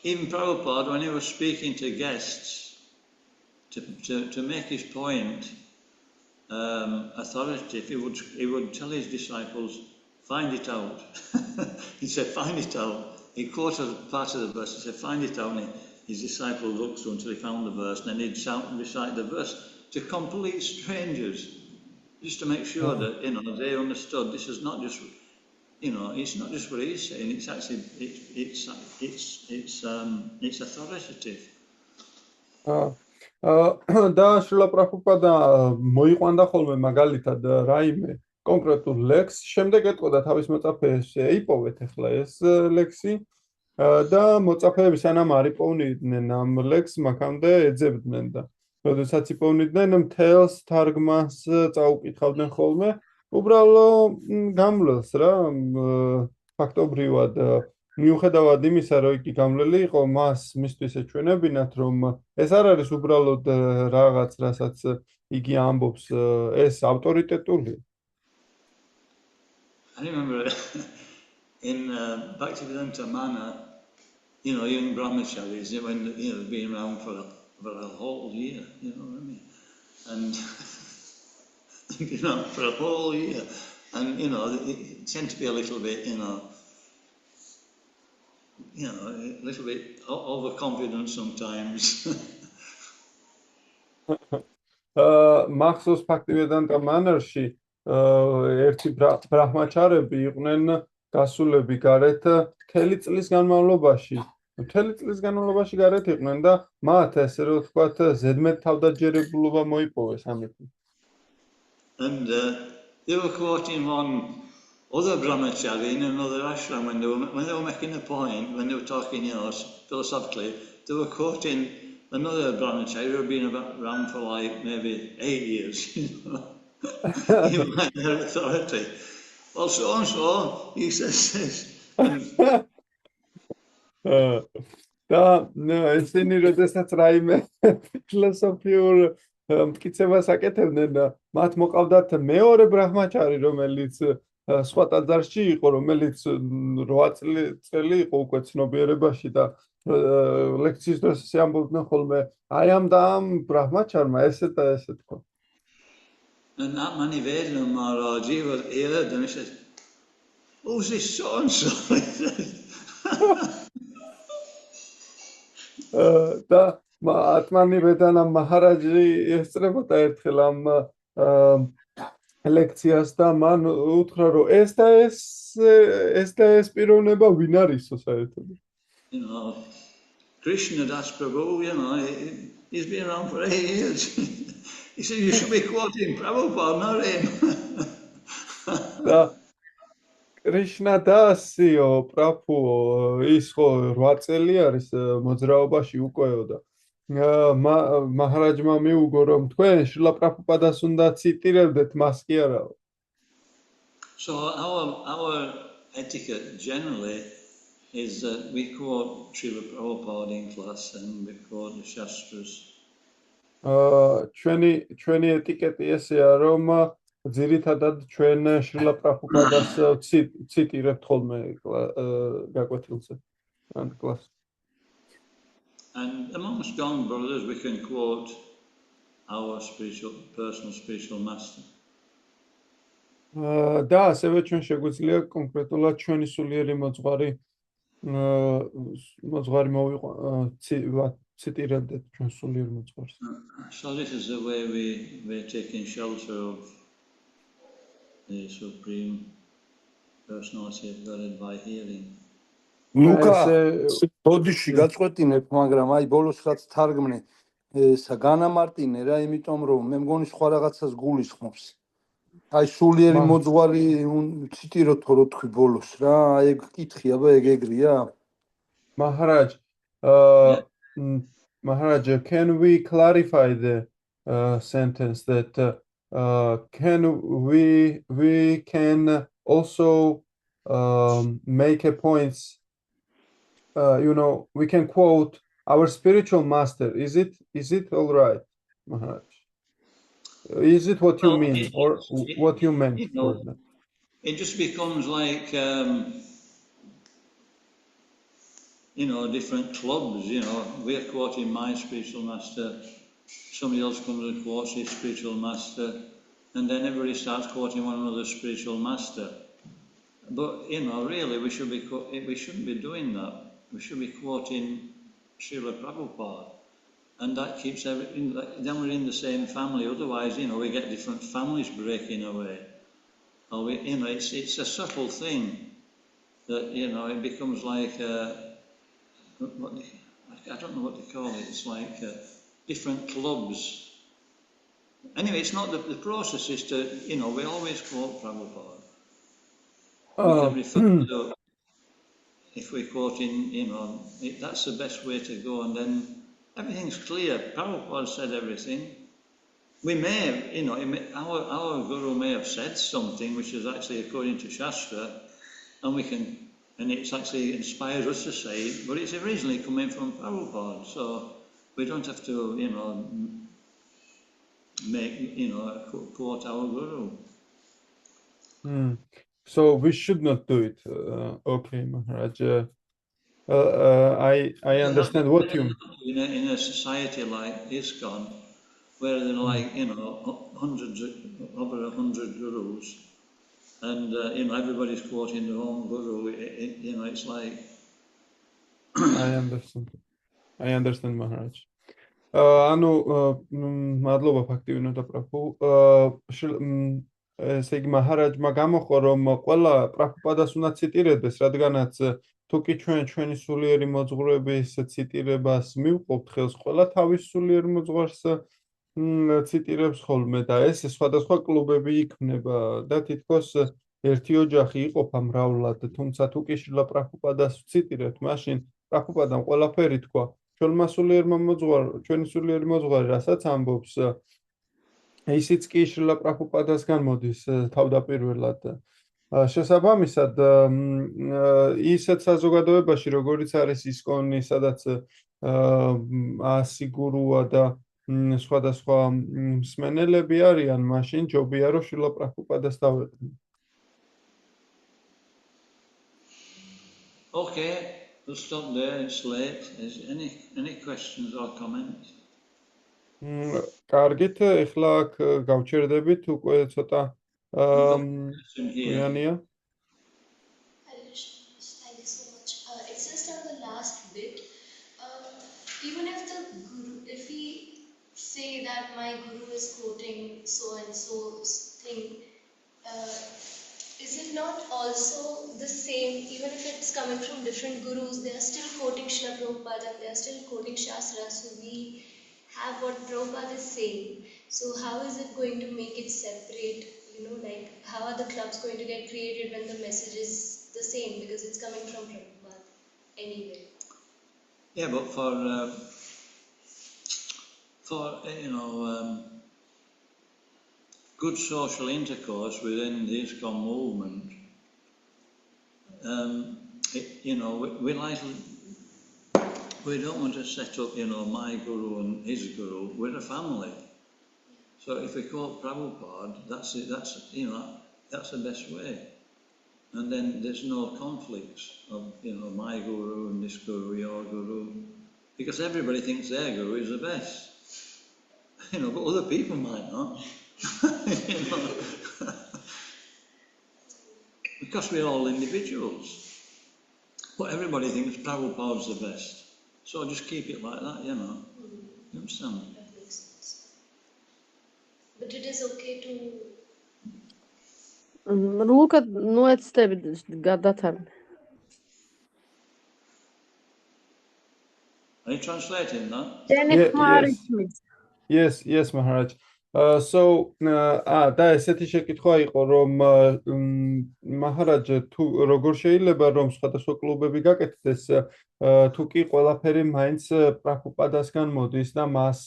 Even Prabhupada, when he was speaking to guests, to make his point authoritative, he would tell his disciples, find it out. He said, find it out. He quoted part of the verse, he said, find it out. And his disciple looked through until he found the verse, and then he'd recite the verse to complete strangers, just to make sure that they understood this is not just, it's not just what he's saying. It's actually it's authoritative. და შრილა პრაბჰუპადა მოიყვანდა ხოლმე მაგალითად რაიმე კონკრეტულ ლექსს, შემდეგ ეტყოდა თავის მოწაფეებს ეიპოვეთ ახლა ეს ლექსი და მოწაფეები სანამ არ იპოვნიდნენ ამ ლექსს, მაქამდე ეძებდნენ და როდესაც იპოვნიდნენ მთელს თარგმანს წაუკითხავდნენ ხოლმე, უბრალო გამლელს რა, ფაქტობრივად მიუხედავად იმისა, რომ იგი გამლელი იყო, მისთვის ეჩვენებინათ, რომ ეს არ არის უბრალოდ რაღაც, რასაც იგი ამბობს, ეს ავტორიტეტულია. I remember in Bhaktivedanta Mana, young brahmacharis, when they've been around for a whole year, you know what I mean, and been around for a whole year, and they tend to be a little bit, a little bit overconfident sometimes. Maxos Bhaktivedanta Manarshi ერთი ბრაჰმაჩარები იყვნენ გასულები გარეთ მთელი წლის განმავლობაში. მთელი წლის განმავლობაში გარეთ იყვნენ და მათ ესე რომ ვთქვათ ზედმეტ თავდაჯერებულობა მოიპოვეს ამით. And they were quoting one other brahmachari in another ashram when they were making a point, when they were talking, philosophically, they were quoting another brahmachari who had been around for like maybe 8 years, Even by their authority. Well, so and so, he says this. და ისინი როდესაც რაიმე ფილოსოფიურ მტკიცებას აკეთებდნენ, მათ მოყავდათ მეორე ბრაჰმაჩარი, რომელიც სხვა ტაძარში იყო, რომელიც 8 წელი იყო უკვე ცნობიერებაში და ლექციის დროს ამბობდნენ ხოლმე, აი ამ და ამ ბრაჰმაჩარმა ესე და ესე თქვა. And that Manivedana Maharaj, he heard them, he said, who's this so-and-so? და ატმანივედანა მაჰარაჯი ესწრებოდა ერთხელ ამ ლექციას და მან უთხრა, რომ ეს და ეს პიროვნება ვინ არისო საერთოდ? Krishna Das Prabhu, he's been around for 8 years. He said, you should be quoting Prabhupada, not him. და კრიშნა დასიო პრაფუო ის ხო 8 წელი არის მოძრაობაში უკეო და მაჰარაჯმა მიუგო რომ თქვენ შრილა პრაფუპადას უნდა ციტირებდეთ მას კი არაო. So our etiquette generally is that we quote Srila Prabhupada in class and we quote the Shastras. ჩვენი ეტიკეტი ესეა რომ ძირითადად ჩვენ შრილა პრაფუპადას ციტირებთ ხოლმე გაკვეთილზე ან კლასში. And amongst young brothers we can quote our personal spiritual master. და ასევე ჩვენ შეგვიძლია კონკრეტულად ჩვენი სულიერი მოძღვარი ციტირებდეთ ჩვენ სულიერ მოძღვარს. So this is the way we're taking shelter of the Supreme Personality of Godhead by hearing. ლუკა ბოდიში გაწყვეტინებ, მაგრამ აი ბოლოს რაც თარგმნე განამარტინე რა, იმიტომ რომ მე მგონი სხვა რაღაცას გულისხმობს. აი სულიერი მოძღვარი ციტიროთ რო თქვი ბოლოს რა, აი ეგ კითხი, აბა ეგ ეგრეა? Maharaj, can we clarify the sentence that can we can also make a point, we can quote our spiritual master. Is it all right, Maharaj? Is it what you mean or what you meant for that? It just becomes like different clubs, we're quoting my spiritual master, somebody else comes and quotes his spiritual master, and then everybody starts quoting one another's spiritual master. But, really we shouldn't be doing that. We should be quoting Srila Prabhupada. And that keeps everything, then we're in the same family, otherwise, we get different families breaking away. Or it's a subtle thing that, it becomes like I don't know what to call it. It's like different clubs. Anyway, it's not the process is to, we always quote Prabhupada. We can refer to, if we're quoting, that's the best way to go, and then everything's clear. Prabhupada said everything. We may have, our Guru may have said something which is actually according to Shastra, and it's actually inspired us to say it, but it's originally coming from Prabhupada, so we don't have to, quote our Guru. So we should not do it. Okay, Maharaj. I understand what you mean. In a society like ISKCON, where there are like, over 100 gurus, and everybody's quoting their own guru, it's like... I understand, Maharaj. მადლობა ფაქტიურად პრაფუ. ესე იგი მაჰარაჯმა გამოხო რომ ყველა პრაფუპადას უნდა ციტირებდეს, რადგანაც თუ კი ჩვენი სულიერი მოძღვრების ციტირებას მივყოფთ ხელს, ყველა თავის სულიერ მოძღვარს ციტირებს ხოლმე და ეს სხვადასხვა კლუბები იქმნება და თითქოს ერთი ოჯახი იყოფა მრავლად, თუმცა თუ კი შრილა პრაფუპადას ციტირებთ, მაშინ პრაფუპადამ ყველაფერი თქვა. ჩვენი სულიერი მოძღვარი რასაც ამბობს, ისიც კი შრილა პრაფუპადასგან მოდის თავდაპირველად. შესაბამისად, ისეთ საზოგადოებაში, როგორიც არის ISKCON-ი, სადაც 100 გურუა და სხვადასხვა მსმენელები არიან, მაშინ ჯობია რომ შრილა პრაფუპადას დავეყრდნი. Okay, we'll stop there. It's late. Is any questions or comments? კარგით, ეხლა აქ გავჩერდებით, უკვე ცოტა გვიანია. Thank you so much. It's just on the last bit. Even if we say that my guru is quoting so and so thing, is it not also the same, even if it's coming from different gurus, they are still quoting Srila Prabhupada and they are still quoting Shastra, so we have what Prabhupada is saying. So how is it going to make it separate? Like how are the clubs going to get created when the message is the same, because it's coming from Prabhupada anyway? Yeah, but for good social intercourse within the ISKCON movement, we don't want to set up, my guru and his guru. We're a family. So if we quote Prabhupada, that's it. That's the best way. And then there's no conflicts of, my guru and this guru, your guru, because everybody thinks their guru is the best. But other people might not. Because we're all individuals. But everybody thinks Prabhupada's the best. So just keep it like that, You understand? That makes sense. But it is okay to... Luca, nu etstebi გადათარგმნ. Are you translating that? Yes, Maharaj. და ესეთი შეკითხვა იყო, რომ მაჰარაჯ, თუ როგორ შეიძლება რომ სხვადასხვა კლუბები გაკეთდეს, თუ კი ყველაფერი მაინც პრაბჰუპადასგან მოდის და მას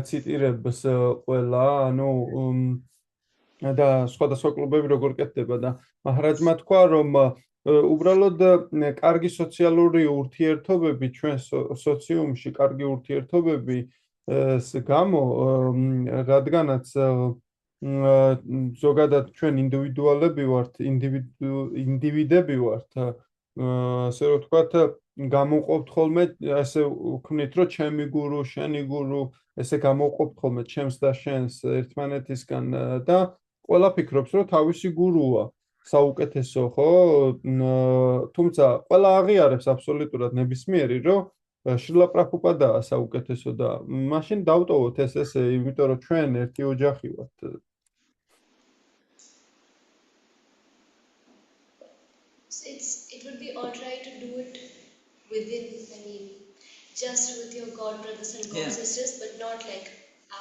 ციტირებს ყველა, და სხვადასხვა კლუბები როგორ კეთდება და მაჰარაჯმა თქვა, რომ უბრალოდ კარგი სოციალური ურთიერთობები ჩვენ სოციუმში, კარგი ურთიერთობები გამო, რადგანაც ზოგადად ჩვენ ინდივიდუალები ვართ, ინდივიდები ვართ, ასე რომ ვთქვათ, გამოვყოფთ ხოლმე, ასე ვქნით, რომ ჩემი გურუ, შენი გურუ, ესე გამოვყოფთ ხოლმე ჩემს და შენს ერთმანეთისგან და ყველა ფიქრობს, რომ თავისი გურუა საუკეთესო, ხო? თუმცა ყველა აღიარებს აბსოლუტურად ნებისმიერი, რომ შრილა პრაბჰუპადაა საუკეთესო და მაშინ დავტოვოთ ესე, იმიტომ რომ ჩვენ ერთი ოჯახი ვართ. So it would be alright to do it within, just with your god brothers and god sisters, but not like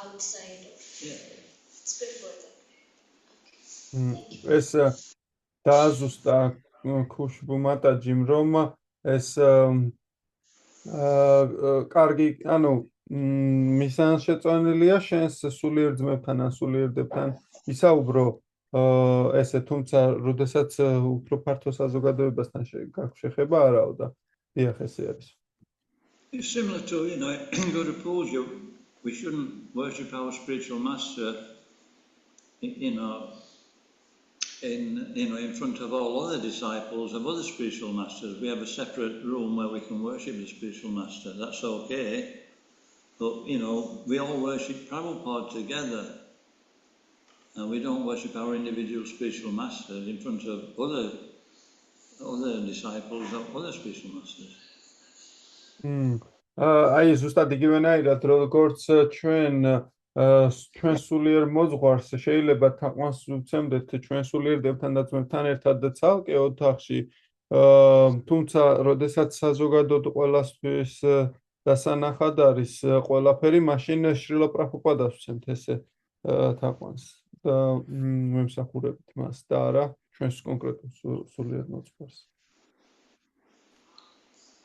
outside of. It's preferred that way. Okay. ეს დააზუსტა ქუშბუ მატაჯიმ, რომ ეს კარგი, მისან შეწონილია შენს სულიერ ძმებთან ან სულიერდებთან ისაუბრო, ესე, თუმცა როდესაც უფრო ფართო საზოგადოებასთან გაქვს შეხება, არაო და დიახ, ესე არის. It's similar to, Guru Puja, we shouldn't worship our spiritual master, in front of all other disciples of other spiritual masters. We have a separate room where we can worship the spiritual master. That's okay. But, we all worship Prabhupada together. And we don't worship our individual spiritual masters in front of other disciples of other spiritual masters. აი ზუსტად იგივენაირად, როგორც ჩვენ სულიერ მოძღვარს შეიძლება თაყვანს ვუცემდეთ ჩვენ სულიერდებთან და ძმებთან ერთად ცალკე ოთახში, თუმცა როდესაც საზოგადოდ ყველასთვის დასანახად არის ყველაფერი, მაშინ შრილა პრაბჰუპადას ვცემთ ესე თაყვანს და მემსახურებით მას და არა ჩვენს კონკრეტულ სულიერ მოძღვარს.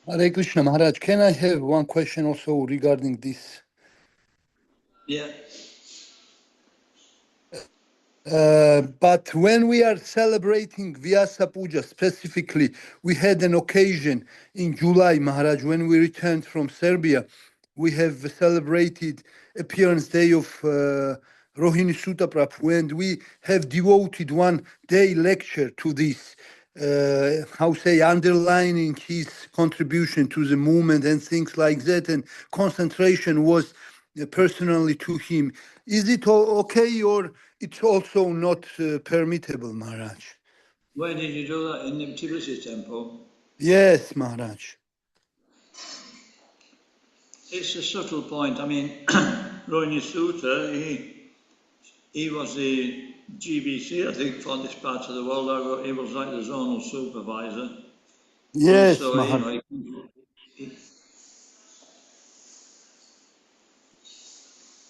Hare Krishna Maharaj, can I have one question also regarding this? Yeah. But when we are celebrating Vyasa Puja specifically, we had an occasion in July, Maharaj, when we returned from Serbia. We have celebrated appearance day of Rohini Sutta Prabhu, and we have devoted one day lecture to this, underlining his contribution to the movement and things like that, and concentration was personally to him. Is it okay or it's also not permittable, Maharaj? Where did you do that? In the Tbilisi temple? Yes, Maharaj. It's a subtle point. I mean, Rohini Sutta, he was the GBC, I think, for this part of the world, he was like the zonal supervisor. Yes, So, Maharaj.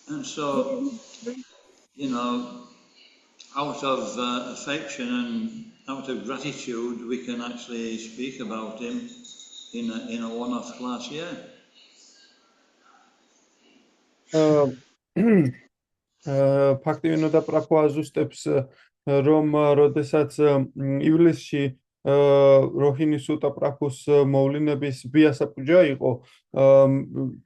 And so, out of affection and out of gratitude, we can actually speak about him in a one-off class, yeah. ფაქტიურად პრაფო აზუსტებს რომ როდესაც ივლისში როჰინი სუტა პრაფუს მოვლენების ბიასაპუჯა იყო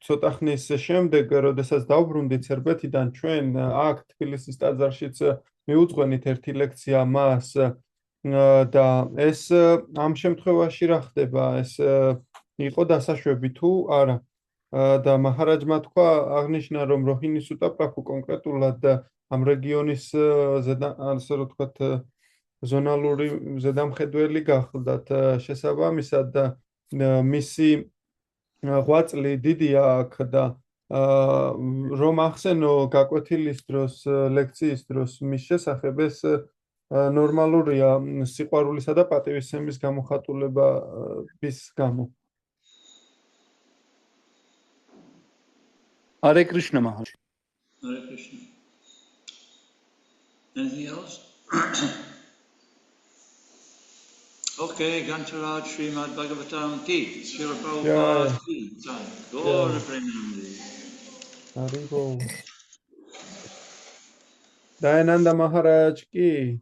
ცოტა ხნის შემდეგ როდესაც დავბრუნდით სერბეთიდან ჩვენ აქ თბილისის ტაძარშიც მიუძღვენით ერთი ლექცია მას და ეს ამ შემთხვევაში რა ხდება ეს იყო დასაშვები თუ არა და მაჰარაჯმა თქვა აღნიშნა რომ როჰინი სუტა პრაფუ კონკრეტულად ამ რეგიონის ასე რომ ვთქვათ ზონალური ზედამხედველი გახლდათ შესაბამისად და მისი ღვაწლი დიდია აქ და რომ ახსენო გაკვეთილის დროს ლექციის დროს მის შესახებ ეს ნორმალურია სიყვარულისა და პატივისცემის გამოხატულების გამო Hare Krishna Maharaj. Hare Krishna. Anything else? Okay, Gantaraj Srimad Bhagavatam Ki, Srila Prabhupada Ki, Gaura Premanandi. Haribol. Dayananda Maharaj Ki.